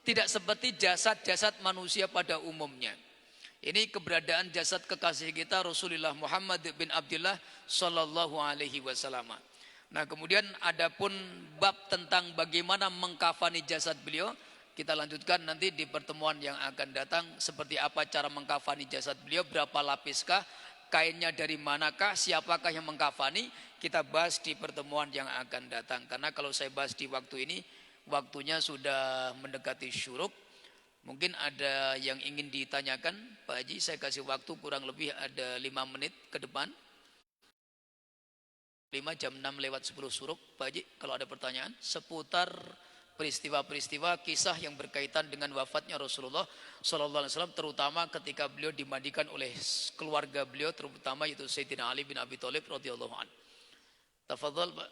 Speaker 1: tidak seperti jasad-jasad manusia pada umumnya. Ini keberadaan jasad kekasih kita Rasulullah Muhammad bin Abdullah sallallahu alaihi wasallam. Nah, kemudian adapun bab tentang bagaimana mengkafani jasad beliau, kita lanjutkan nanti di pertemuan yang akan datang. Seperti apa cara mengkafani jasad beliau, berapa lapiskah, kainnya dari manakah, siapakah yang mengkafani, kita bahas di pertemuan yang akan datang. Karena kalau saya bahas di waktu ini, waktunya sudah mendekati syuruk. Mungkin ada yang ingin ditanyakan, Pak Haji, saya kasih waktu kurang lebih ada 5 menit ke depan. 5 jam 6 lewat 10 suruk, Pak Haji, kalau ada pertanyaan seputar peristiwa-peristiwa kisah yang berkaitan dengan wafatnya Rasulullah sallallahu alaihi wasallam, terutama ketika beliau dimandikan oleh keluarga beliau, terutama yaitu Sayyidina Ali bin Abi Thalib radhiyallahu anhu. Tafadhal, Pak.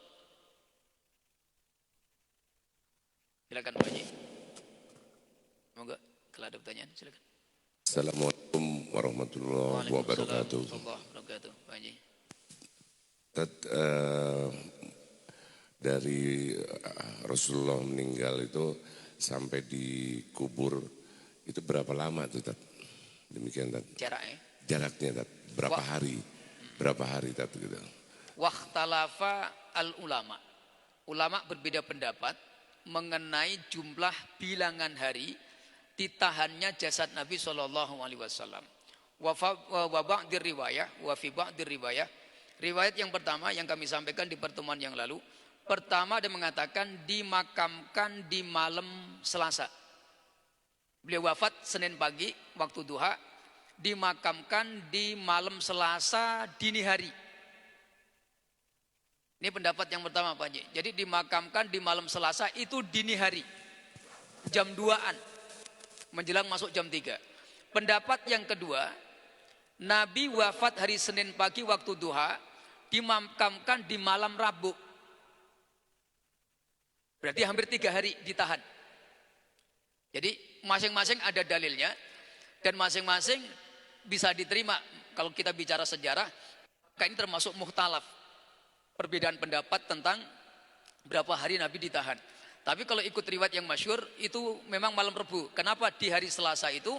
Speaker 1: Silakan Pak Haji. Moga kalau ada pertanyaan silakan.
Speaker 2: Assalamualaikum warahmatullahi wabarakatuh.
Speaker 1: Pak Haji.
Speaker 2: Dari Rasulullah meninggal itu sampai dikubur itu berapa lama tuh, Tat? Demikian, Tat. Jaraknya, Tat. Berapa hari? Berapa hari, Tat, gitu.
Speaker 1: Wakhtalafa al-ulama. Ulama berbeda pendapat mengenai jumlah bilangan hari ditahannya jasad Nabi sallallahu alaihi wasallam. Wa ba'dir riwayah, wa fi ba'dir riwayah. Riwayat yang pertama yang kami sampaikan di pertemuan yang lalu, pertama dia mengatakan dimakamkan di malam Selasa. Beliau wafat Senin pagi waktu duha, dimakamkan di malam Selasa dini hari. Ini pendapat yang pertama, Pak Haji. Jadi dimakamkan di malam Selasa itu dini hari, jam 2-an, menjelang masuk jam 3. Pendapat yang kedua, Nabi wafat hari Senin pagi waktu duha, dimakamkan di malam Rabu. Berarti hampir 3 hari ditahan. Jadi masing-masing ada dalilnya dan masing-masing bisa diterima. Kalau kita bicara sejarah, maka ini termasuk mukhtalaf, perbedaan pendapat tentang berapa hari Nabi ditahan. Tapi kalau ikut riwayat yang masyhur itu memang malam Rabu. Kenapa di hari Selasa itu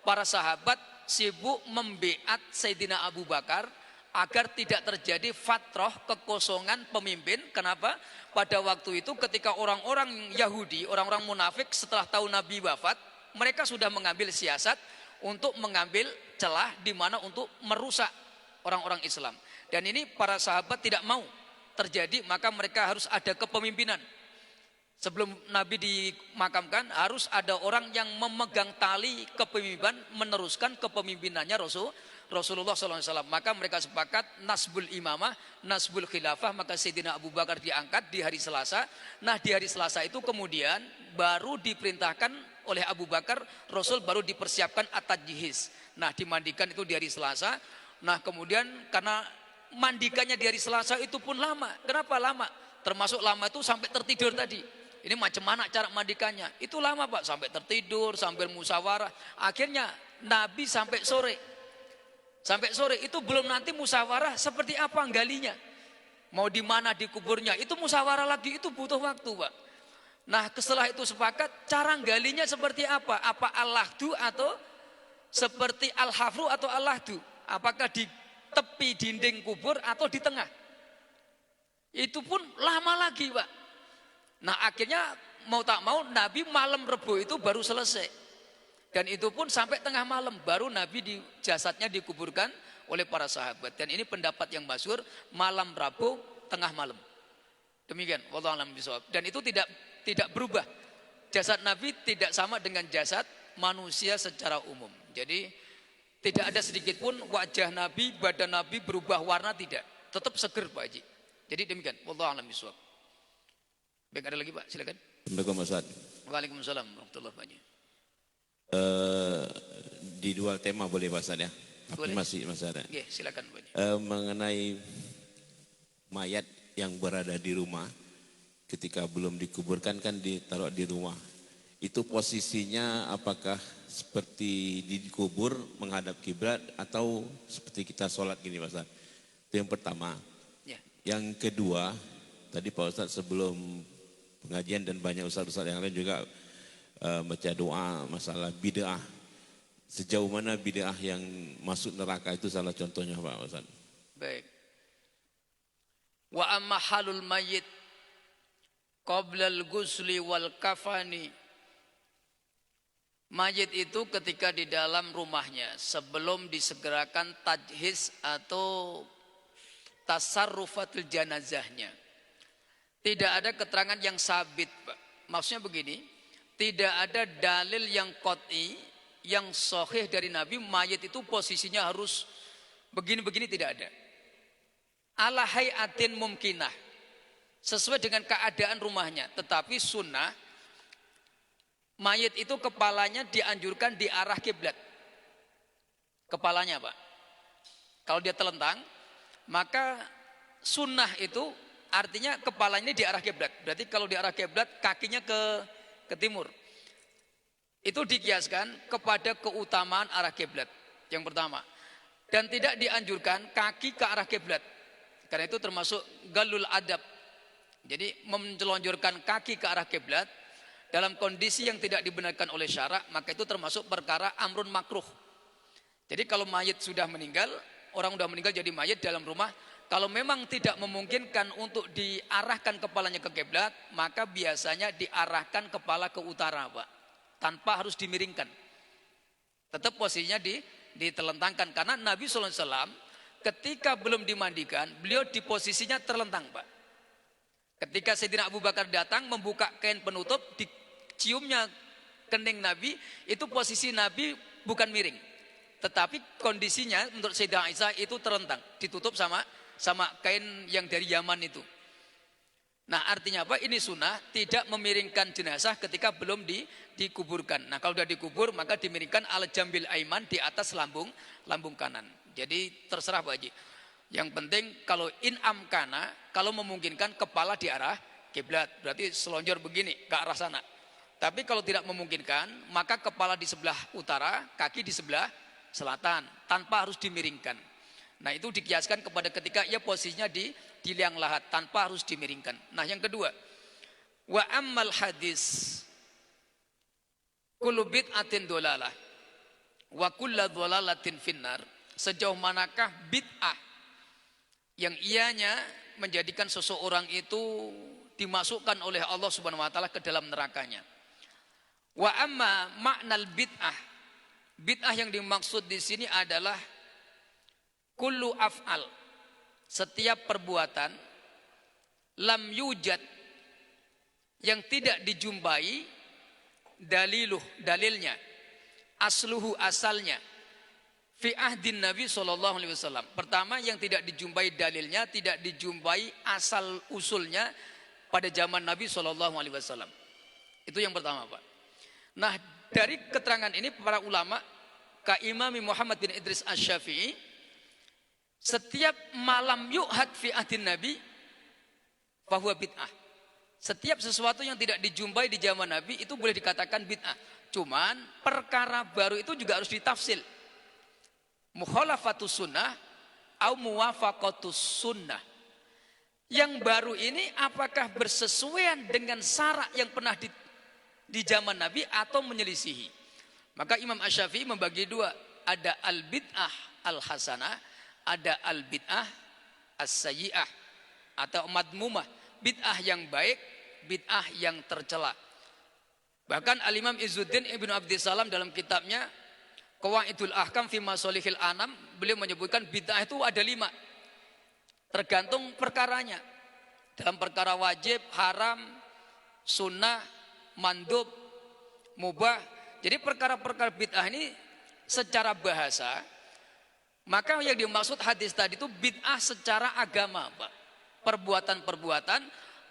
Speaker 1: para sahabat sibuk membeat Sayyidina Abu Bakar agar tidak terjadi fatrah, kekosongan pemimpin. Kenapa? Pada waktu itu ketika orang-orang Yahudi, orang-orang munafik setelah tahu Nabi wafat, mereka sudah mengambil siasat untuk mengambil celah di mana untuk merusak orang-orang Islam. Dan ini para sahabat tidak mau terjadi, maka mereka harus ada kepemimpinan. Sebelum Nabi dimakamkan harus ada orang yang memegang tali kepemimpinan, meneruskan kepemimpinannya Rasulullah SAW. Maka mereka sepakat nasbul imamah, nasbul khilafah. Maka Sayyidina Abu Bakar diangkat di hari Selasa. Nah, di hari Selasa itu kemudian baru diperintahkan oleh Abu Bakar, Rasul baru dipersiapkan at-tajhiz. Nah, dimandikan itu di hari Selasa. Nah, kemudian karena mandikannya di hari Selasa itu pun lama. Kenapa lama? Termasuk lama itu sampai tertidur tadi. Ini macam mana cara mandikannya? Itu lama, Pak, sampai tertidur, sambil musyawarah. Akhirnya Nabi sampai sore. Sampai sore itu belum nanti musyawarah seperti apa galinya. Mau di mana dikuburnya? Itu musyawarah lagi, itu butuh waktu, Pak. Nah, setelah itu sepakat cara galinya seperti apa? Apa al-lahdu atau seperti al-hafru atau al-lahdu? Apakah di tepi dinding kubur atau di tengah? Itu pun lama lagi, Pak. Nah, akhirnya mau tak mau Nabi malam Rebo itu baru selesai. Dan itu pun sampai tengah malam baru Nabi jasadnya dikuburkan oleh para sahabat. Dan ini pendapat yang masyhur, malam Rabu tengah malam. Demikian, wallahu a'lam bishawab. Dan itu tidak berubah. jasad Nabi tidak sama dengan jasad manusia secara umum. Jadi tidak ada sedikit pun wajah Nabi, badan Nabi berubah warna, tidak. Tetap seger Pak Haji. Jadi demikian. Wallahu a'lam bishawab. Baik, ada lagi Pak, silakan.
Speaker 3: Assalamualaikum Ustaz.
Speaker 1: Waalaikumsalam warahmatullahi wabarakatuh.
Speaker 3: Di dua tema boleh Pak Ustaz ya? Tapi masih ada.
Speaker 1: Oke, silakan Pak.
Speaker 3: Mengenai mayat yang berada di rumah ketika belum dikuburkan kan ditaruh di rumah. Itu posisinya apakah seperti dikubur menghadap kiblat atau seperti kita sholat gini Pak Ustaz? Itu yang pertama.
Speaker 1: Ya.
Speaker 3: Yang kedua, tadi Pak Ustaz sebelum pengajian dan banyak ustaz-ustaz yang lain juga baca doa masalah bid'ah. Sejauh mana bid'ah yang masuk neraka itu salah contohnya Pak Ustaz?
Speaker 1: Baik. Wa amma halul mayyit qabla al-ghusli wal kafani. Mayit itu ketika di dalam rumahnya sebelum disegerakan tajhiz atau tasarrufatul janazahnya. Tidak ada keterangan yang sabit, Pak. Maksudnya begini, tidak ada dalil yang qat'i, yang sahih dari Nabi, mayit itu posisinya harus begini-begini, tidak ada. Ala hayatin mumkinah, sesuai dengan keadaan rumahnya. Tetapi sunnah, mayit itu kepalanya dianjurkan di arah kiblat. Kepalanya Pak. Kalau dia telentang, maka sunnah itu artinya kepala ini di arah kiblat. Berarti kalau di arah kiblat, kakinya ke timur. Itu dikiaskan kepada keutamaan arah kiblat. Yang pertama. Dan tidak dianjurkan kaki ke arah kiblat. Karena itu termasuk galul adab. Jadi mencelonjorkan kaki ke arah kiblat dalam kondisi yang tidak dibenarkan oleh syarak, maka itu termasuk perkara amrun makruh. Jadi kalau mayit sudah meninggal, orang sudah meninggal jadi mayit dalam rumah, kalau memang tidak memungkinkan untuk diarahkan kepalanya ke kiblat, maka biasanya diarahkan kepala ke utara, Pak. Tanpa harus dimiringkan. Tetap posisinya ditelentangkan. Karena Nabi SAW ketika belum dimandikan, beliau di posisinya terlentang, Pak. Ketika Sayyidina Abu Bakar datang membuka kain penutup, diciumnya kening Nabi, itu posisi Nabi bukan miring. Tetapi kondisinya menurut Sayyidah Aisyah itu terlentang, ditutup sama kain yang dari Yaman itu. Nah artinya apa? Ini sunnah, tidak memiringkan jenazah ketika belum dikuburkan. Nah kalau sudah dikubur maka dimiringkan al jambil aiman, di atas lambung kanan. Jadi terserah Pak Haji. Yang penting kalau in amkana, kalau memungkinkan kepala di arah kiblat, berarti selonjor begini ke arah sana. Tapi kalau tidak memungkinkan, maka kepala di sebelah utara, kaki di sebelah selatan, tanpa harus dimiringkan. Nah itu dikiaskan kepada ketika ia posisinya di liang lahat tanpa harus dimiringkan. Nah yang kedua, wa ammal hadis kullu bid'atin dolalah wa kullu dolalatin finnar. Sejauh manakah bid'ah yang ianya menjadikan seseorang itu dimasukkan oleh Allah Subhanahu wa taala ke dalam nerakanya. Wa amma maknal bid'ah. Bid'ah yang dimaksud di sini adalah kullu af'al, setiap perbuatan lam yujad, yang tidak dijumpai dalilnya, asluhu, asalnya, fi ahdin Nabi SAW. Pertama, yang tidak dijumpai dalilnya, tidak dijumpai asal usulnya pada zaman Nabi SAW. Itu yang pertama Pak. Nah dari keterangan ini para ulama, ka Imam Muhammad bin Idris Asy-Syafi'i, setiap malam yu'had fi ahdin Nabi fahuwa bid'ah. Setiap sesuatu yang tidak dijumpai di zaman Nabi itu boleh dikatakan bid'ah. Cuman perkara baru itu juga harus ditafsil. Mukhalafatus sunnah au muwafaqatus sunnah. Yang baru ini apakah bersesuaian dengan syarak yang pernah di zaman Nabi atau menyelisihi. Maka Imam Asy-Syafi'i membagi dua. Ada al-bid'ah al-hasanah, ada al-bid'ah as-sayyi'ah atau madmumah, bid'ah yang baik, bid'ah yang tercela. Bahkan Al-Imam Izzuddin Ibnu Abdissalam dalam kitabnya Qawaidul Ahkam fi Masalihil Anam, beliau menyebutkan bid'ah itu ada 5. Tergantung perkaranya. Dalam perkara wajib, haram, sunnah, mandub, mubah. Jadi perkara-perkara bid'ah ini secara bahasa, maka yang dimaksud hadis tadi itu bid'ah secara agama, Pak. Perbuatan-perbuatan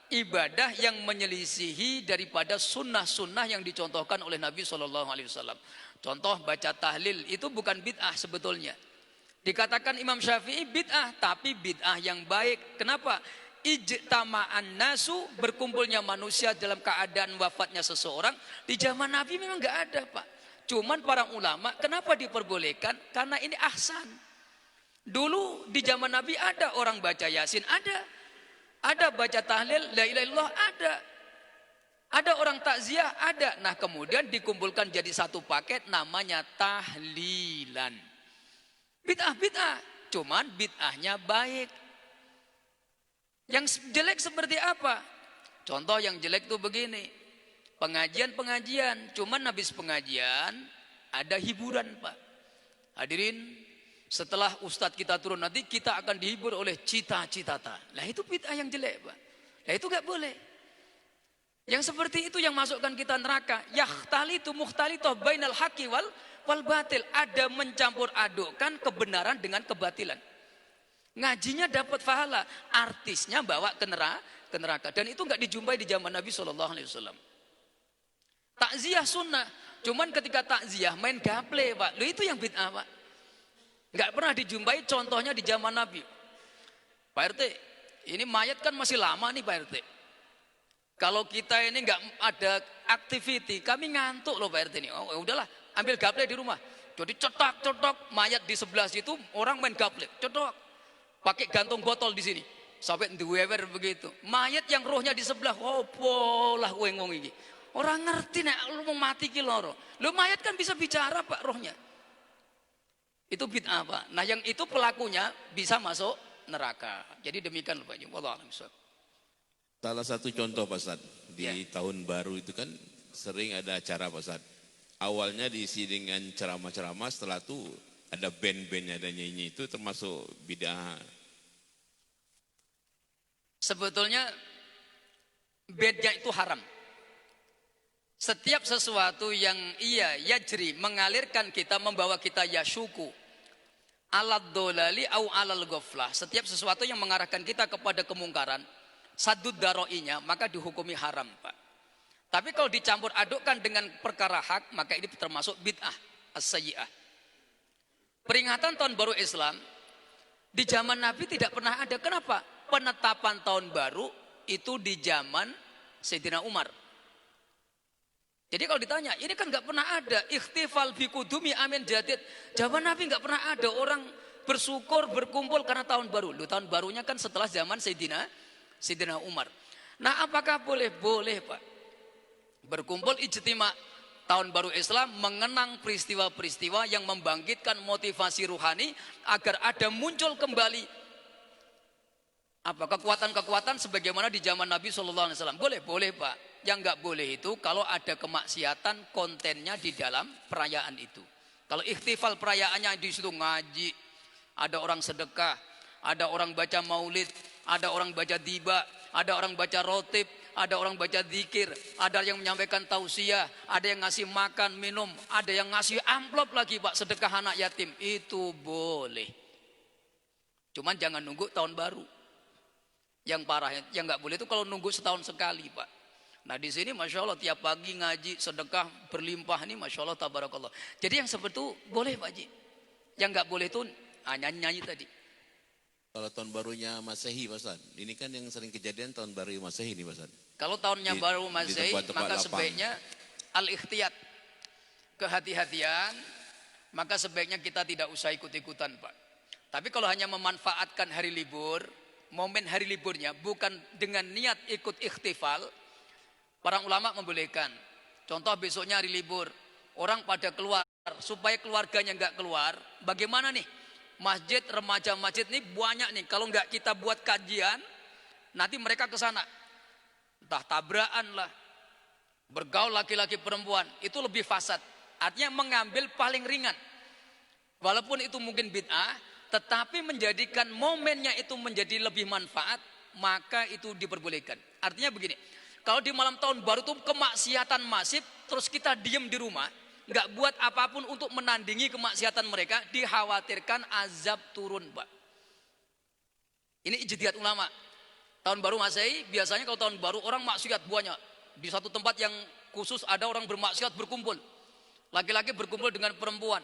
Speaker 1: ibadah yang menyelisihi daripada sunnah-sunnah yang dicontohkan oleh Nabi SAW. Contoh baca tahlil itu bukan bid'ah sebetulnya. Dikatakan Imam Syafi'i bid'ah, tapi bid'ah yang baik. Kenapa? Ijtama'an nasu, berkumpulnya manusia dalam keadaan wafatnya seseorang. Di zaman Nabi memang nggak ada, Pak. Cuman para ulama kenapa diperbolehkan? Karena ini ahsan. Dulu di zaman Nabi ada orang baca Yasin, ada baca tahlil, la ilaha illallah, ada orang takziah, ada. Nah kemudian dikumpulkan jadi satu paket namanya tahlilan. Bid'ah, cuman bid'ahnya baik. Yang jelek seperti apa? Contoh yang jelek tuh begini. Pengajian, cuman habis pengajian ada hiburan, Pak. Hadirin, setelah ustadz kita turun nanti kita akan dihibur oleh cita-citata. Nah itu bid'ah yang jelek, Pak. Nah itu gak boleh. Yang seperti itu yang masukkan kita neraka. Yahtalitu mukhtalitoh bainal haqi wal batil. Ada mencampur adukkan kebenaran dengan kebatilan. Ngajinya dapat pahala, artisnya bawa ke neraka. Dan itu nggak dijumpai di zaman Nabi SAW. Takziah sunnah, cuman ketika takziah main gaple, Pak. Loh itu yang bid'ah, Pak. Nggak pernah dijumpai contohnya di zaman Nabi. Pak RT, ini mayat kan masih lama nih Pak RT. Kalau kita ini nggak ada activity, kami ngantuk loh Pak RT ini. Oh udahlah, ambil gaple di rumah. Jadi cetok mayat di sebelah situ orang main gaple, cetok. Pakai gantung botol di sini. Sampai duwewer begitu. Mayat yang rohnya di sebelah, opolah wengong iki. Orang ngerti nek lu mau mati ki loro. Lu mayat kan bisa bicara Pak rohnya. Itu bid'ah Pak. Nah yang itu pelakunya bisa masuk neraka. Jadi demikian Pak. Wallahu a'lam.
Speaker 3: Salah satu contoh Pak Ustadz, di
Speaker 1: Ya.
Speaker 3: tahun baru itu kan sering ada acara Pak Ustadz. Awalnya diisi dengan ceramah-ceramah, setelah itu ada band-bandnya, ada nyanyi, itu termasuk bid'ah.
Speaker 1: Sebetulnya bednya itu haram. Setiap sesuatu yang yajri, mengalirkan kita, membawa kita yasuku alad dolali au alal ghaflah. Setiap sesuatu yang mengarahkan kita kepada kemungkaran, sadud daroinya, maka dihukumi haram Pak. Tapi kalau dicampur adukkan dengan perkara hak, maka ini termasuk bid'ah as-sayyi'ah. Peringatan tahun baru Islam di zaman Nabi tidak pernah ada. Kenapa? Penetapan tahun baru itu di zaman Sayyidina Umar. Jadi kalau ditanya, ini kan nggak pernah ada ikhtifal bikudumi amin jadid. Zaman Nabi nggak pernah ada orang bersyukur berkumpul karena tahun baru. Loh, tahun barunya kan setelah zaman Sayyidina Umar. Nah, apakah boleh? Boleh, Pak. Berkumpul ijtima tahun baru Islam, mengenang peristiwa-peristiwa yang membangkitkan motivasi ruhani agar ada muncul kembali apa kekuatan-kekuatan sebagaimana di zaman Nabi SAW. Boleh Pak. Yang nggak boleh itu kalau ada kemaksiatan kontennya di dalam perayaan itu. Kalau ikhtifal perayaannya di situ ngaji, ada orang sedekah, ada orang baca maulid, ada orang baca tiba, ada orang baca rotib, ada orang baca zikir, ada yang menyampaikan tausiah, ada yang ngasih makan, minum, ada yang ngasih amplop lagi Pak, sedekah anak yatim. Itu boleh. Cuman jangan nunggu tahun baru. Yang parah, yang nggak boleh itu kalau nunggu setahun sekali Pak. Nah di sini Masya Allah tiap pagi ngaji, sedekah, berlimpah nih Masya Allah, tabarakallah. Jadi yang seperti itu boleh Pak Ji. Yang nggak boleh itu nyanyi-nyanyi tadi.
Speaker 3: Kalau tahun barunya Masehi Pak Ustadz, ini kan yang sering kejadian tahun baru Masehi nih Pak Ustadz.
Speaker 1: Kalau tahunnya baru Masehi, maka sebaiknya al-ikhtiyat, kehati-hatian, maka sebaiknya kita tidak usah ikut-ikutan Pak. Tapi kalau hanya memanfaatkan hari libur, momen hari liburnya bukan dengan niat ikut ikhtifal, para ulama membolehkan. Contoh besoknya hari libur, orang pada keluar, supaya keluarganya nggak keluar, bagaimana nih? Masjid, remaja masjid ini banyak nih. Kalau nggak kita buat kajian, nanti mereka ke sana. Entah tabrakan lah, bergaul laki-laki perempuan, itu lebih fasad. Artinya mengambil paling ringan. Walaupun itu mungkin bid'ah, tetapi menjadikan momennya itu menjadi lebih manfaat, maka itu diperbolehkan. Artinya begini, Kalau di malam tahun baru itu kemaksiatan masif, terus kita diem di rumah, nggak buat apapun untuk menandingi kemaksiatan mereka, dikhawatirkan azab turun, Pak. Ini ijtihad ulama. Tahun baru Masehi, biasanya kalau tahun baru orang maksiat banyak. Di satu tempat yang khusus ada orang bermaksiat berkumpul. Laki-laki berkumpul dengan perempuan.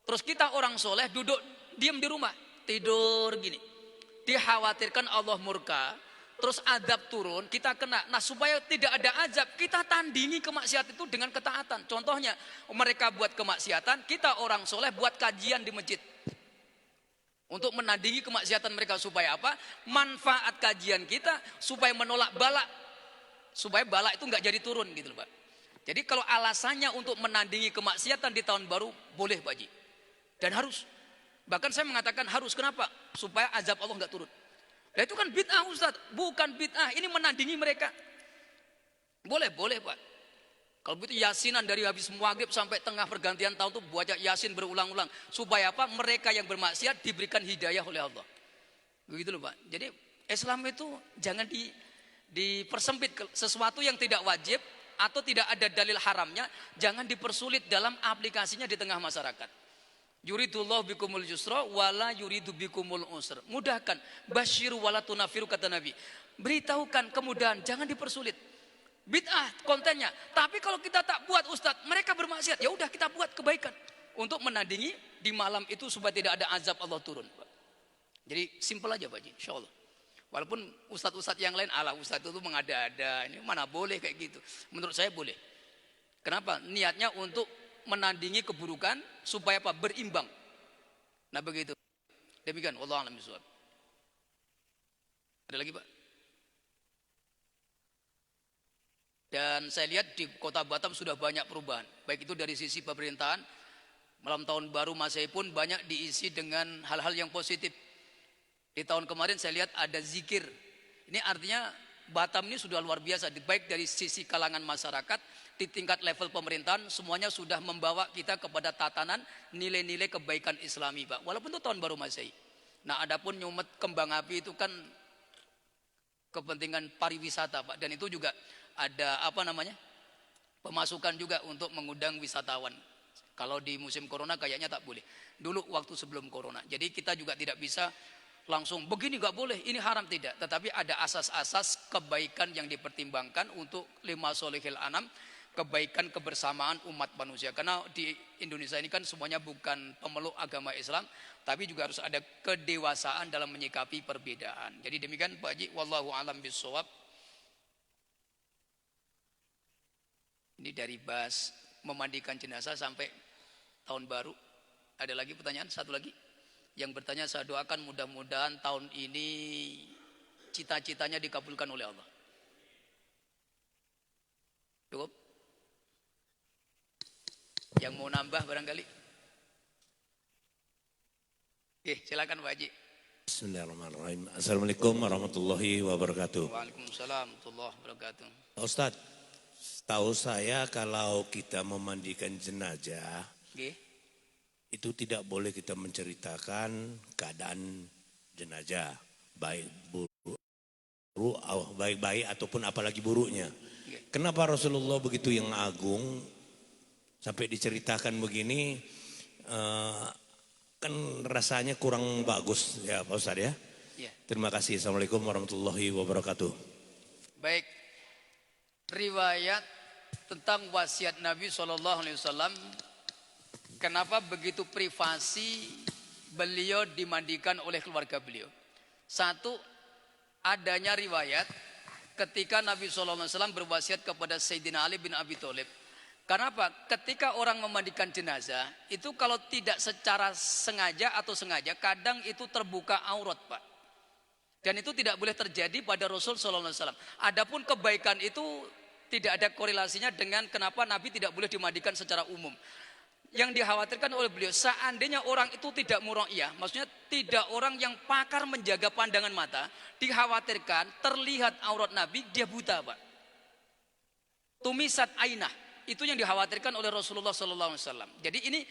Speaker 1: Terus kita orang soleh duduk diem di rumah, tidur gini. Dikhawatirkan Allah murka, terus azab turun, kita kena. Nah, supaya tidak ada azab, kita tandingi kemaksiatan itu dengan ketaatan. Contohnya, mereka buat kemaksiatan, kita orang soleh buat kajian di masjid. Untuk menandingi kemaksiatan mereka, supaya apa? Manfaat kajian kita supaya menolak bala. Supaya bala itu nggak jadi turun gitu loh, Pak. Jadi kalau alasannya untuk menandingi kemaksiatan di tahun baru, boleh, Pak Haji. Dan harus. Bahkan saya mengatakan harus, kenapa? Supaya azab Allah nggak turun. Nah, itu kan bid'ah, Ustaz. Bukan bid'ah, ini menandingi mereka. Boleh, boleh, Pak. Kalau begitu yasinan dari habis maghrib sampai tengah pergantian tahun itu baca yasin berulang-ulang. Supaya apa? Mereka yang bermaksiat diberikan hidayah oleh Allah. Begitu loh, Pak. Jadi Islam itu jangan dipersempit. Sesuatu yang tidak wajib atau tidak ada dalil haramnya, jangan dipersulit dalam aplikasinya di tengah masyarakat. Yuridullahu bikumul yusra wala yuridu bikumul usra. Mudahkan, basyiru wala tunafiru, kata Nabi. Beritahukan kemudahan, jangan dipersulit. Bid'ah kontennya. Tapi kalau kita tak buat, Ustadz, mereka bermaksiat, ya udah kita buat kebaikan untuk menandingi di malam itu supaya tidak ada azab Allah turun, Pak. Jadi simpel aja, Pak Haji, insyaallah. Walaupun ustadz-ustadz yang lain, ala ustadz itu mengada-ada, ini mana boleh kayak gitu. Menurut saya boleh. Kenapa? Niatnya untuk menandingi keburukan supaya apa? Berimbang. Nah begitu. Demikian. Wallahu a'lam bishawab. Ada lagi, Pak? Dan saya lihat di Kota Batam sudah banyak perubahan. Baik itu dari sisi pemerintahan, malam tahun baru Masehi pun banyak diisi dengan hal-hal yang positif. Di tahun kemarin saya lihat ada zikir. Ini artinya Batam ini sudah luar biasa. Baik dari sisi kalangan masyarakat, di tingkat level pemerintahan, semuanya sudah membawa kita kepada tatanan nilai-nilai kebaikan Islami, Pak. Walaupun itu tahun baru Masehi. Nah, adapun nyumet kembang api itu kan kepentingan pariwisata, Pak. Dan itu juga ada pemasukan juga untuk mengundang wisatawan. Kalau di musim corona kayaknya tak boleh. Dulu waktu sebelum corona. Jadi kita juga tidak bisa langsung begini gak boleh, ini haram, tidak. Tetapi ada asas-asas kebaikan yang dipertimbangkan untuk lima solihil anam, kebaikan kebersamaan umat manusia. Karena di Indonesia ini kan semuanya bukan pemeluk agama Islam, tapi juga harus ada kedewasaan dalam menyikapi perbedaan. Jadi demikian Pak Haji, wallahu alam bishawab. Ini dari bahas memandikan jenazah sampai tahun baru. Ada lagi pertanyaan? Satu lagi. Yang bertanya, saya doakan mudah-mudahan tahun ini cita-citanya dikabulkan oleh Allah. Cukup? Yang mau nambah barangkali? Oke, silakan Pak Haji.
Speaker 4: Bismillahirrahmanirrahim. Assalamualaikum warahmatullahi wabarakatuh.
Speaker 1: Waalaikumsalam warahmatullahi wabarakatuh.
Speaker 4: Ustadz, tahu saya kalau kita memandikan jenazah, itu tidak boleh kita menceritakan keadaan jenazah, baik baik ataupun apalagi buruknya. Kenapa Rasulullah begitu yang agung sampai diceritakan begini? Kan rasanya kurang bagus ya Pak Ustadz ya. Terima kasih. Assalamualaikum warahmatullahi wabarakatuh.
Speaker 1: Baik, riwayat tentang wasiat Nabi SAW, kenapa begitu privasi beliau dimandikan oleh keluarga beliau. Satu, adanya riwayat ketika Nabi SAW berwasiat kepada Sayyidina Ali bin Abi Thalib. Kenapa? Ketika orang memandikan jenazah, itu kalau tidak secara sengaja atau sengaja, kadang itu terbuka aurat, Pak. Dan itu tidak boleh terjadi pada Rasul SAW. Adapun kebaikan itu tidak ada korelasinya dengan kenapa Nabi tidak boleh dimandikan secara umum. Yang dikhawatirkan oleh beliau, seandainya orang itu tidak mura'iyah, maksudnya tidak orang yang pakar menjaga pandangan mata, dikhawatirkan terlihat aurat Nabi, dia buta, Pak. Tumisat ainah, itu yang dikhawatirkan oleh Rasulullah SAW. Jadi ini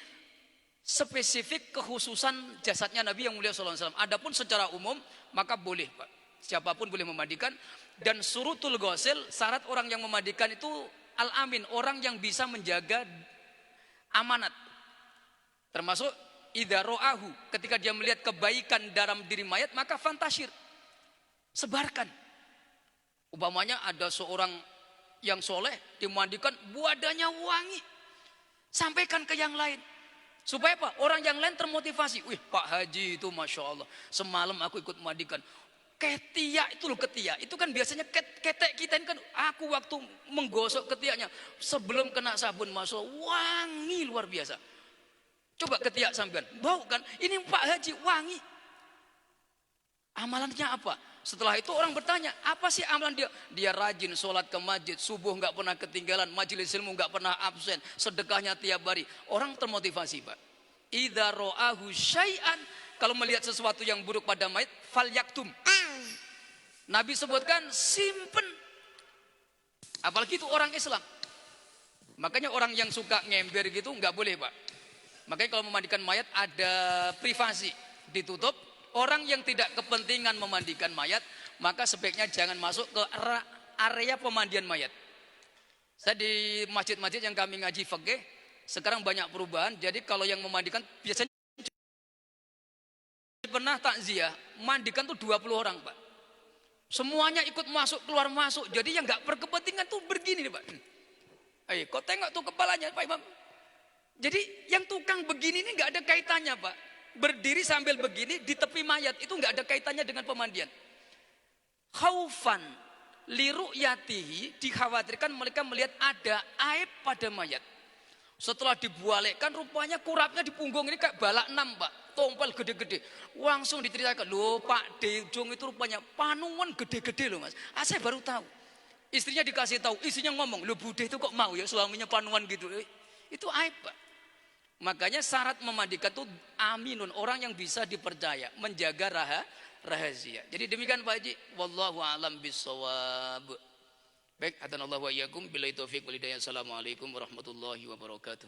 Speaker 1: spesifik kekhususan jasadnya Nabi yang mulia SAW. Adapun secara umum, maka boleh, Pak. Siapapun boleh memandikan. Dan surutul ghusil, syarat orang yang memandikan itu al-amin, orang yang bisa menjaga amanat. Termasuk idza ra'ahu, ketika dia melihat kebaikan dalam diri mayat, maka fantashir, sebarkan. Umpamanya ada seorang yang soleh dimandikan, badannya wangi, sampaikan ke yang lain. Supaya apa? Orang yang lain termotivasi. Wih, Pak Haji itu Masya Allah, semalam aku ikut mandikan. Ketiak itu loh, ketiak. Itu kan biasanya ketek kita ini kan, aku waktu menggosok ketiaknya, sebelum kena sabun, Masya Allah, wangi luar biasa. Coba ketiak sampean, bau kan? Ini Pak Haji, wangi. Amalannya apa? Setelah itu orang bertanya, apa sih amalan dia? Dia rajin sholat ke masjid, subuh nggak pernah ketinggalan, majelis ilmu nggak pernah absen, sedekahnya tiap hari. Orang termotivasi, Pak. Idza ra'ahu syai'an, kalau melihat sesuatu yang buruk pada mayat, fal yaktum. Nabi sebutkan simpen. Apalagi itu orang Islam. Makanya orang yang suka ngember gitu nggak boleh, Pak. Makanya kalau memandikan mayat ada privasi, ditutup. Orang yang tidak kepentingan memandikan mayat, maka sebaiknya jangan masuk ke area pemandian mayat. Saya di masjid-masjid yang kami ngaji fikih, sekarang banyak perubahan. Jadi kalau yang memandikan biasanya pernah takziah, mandikan tuh 20 orang, Pak. Semuanya ikut masuk, keluar masuk. Jadi yang nggak berkepentingan tuh begini nih, Pak. Ayo, kau tengok tuh kepalanya, Pak Imam. Jadi yang tukang begini ini nggak ada kaitannya, Pak. Berdiri sambil begini di tepi mayat itu nggak ada kaitannya dengan pemandian. Khaufan liru'yatihi, dikhawatirkan mereka melihat ada aib pada mayat. Setelah dibualekkan, rupanya kurapnya di punggung ini kayak balak 6, Pak. Tompel gede-gede. Langsung diceritakan, loh Pak Dejong itu rupanya panuan gede-gede loh Mas. Saya baru tahu. Istrinya dikasih tahu, istrinya ngomong, loh Bude itu kok mau ya suaminya panuan gitu. Itu aib, Pak. Makanya syarat memandikan itu aminun, orang yang bisa dipercaya, menjaga rahasia. Jadi demikian Pak Haji, wallahu a'lam bissawab. Baik, hadanallahu wa iyyakum, billahi taufiq wal hidayah. Assalamualaikum warahmatullahi wabarakatuh.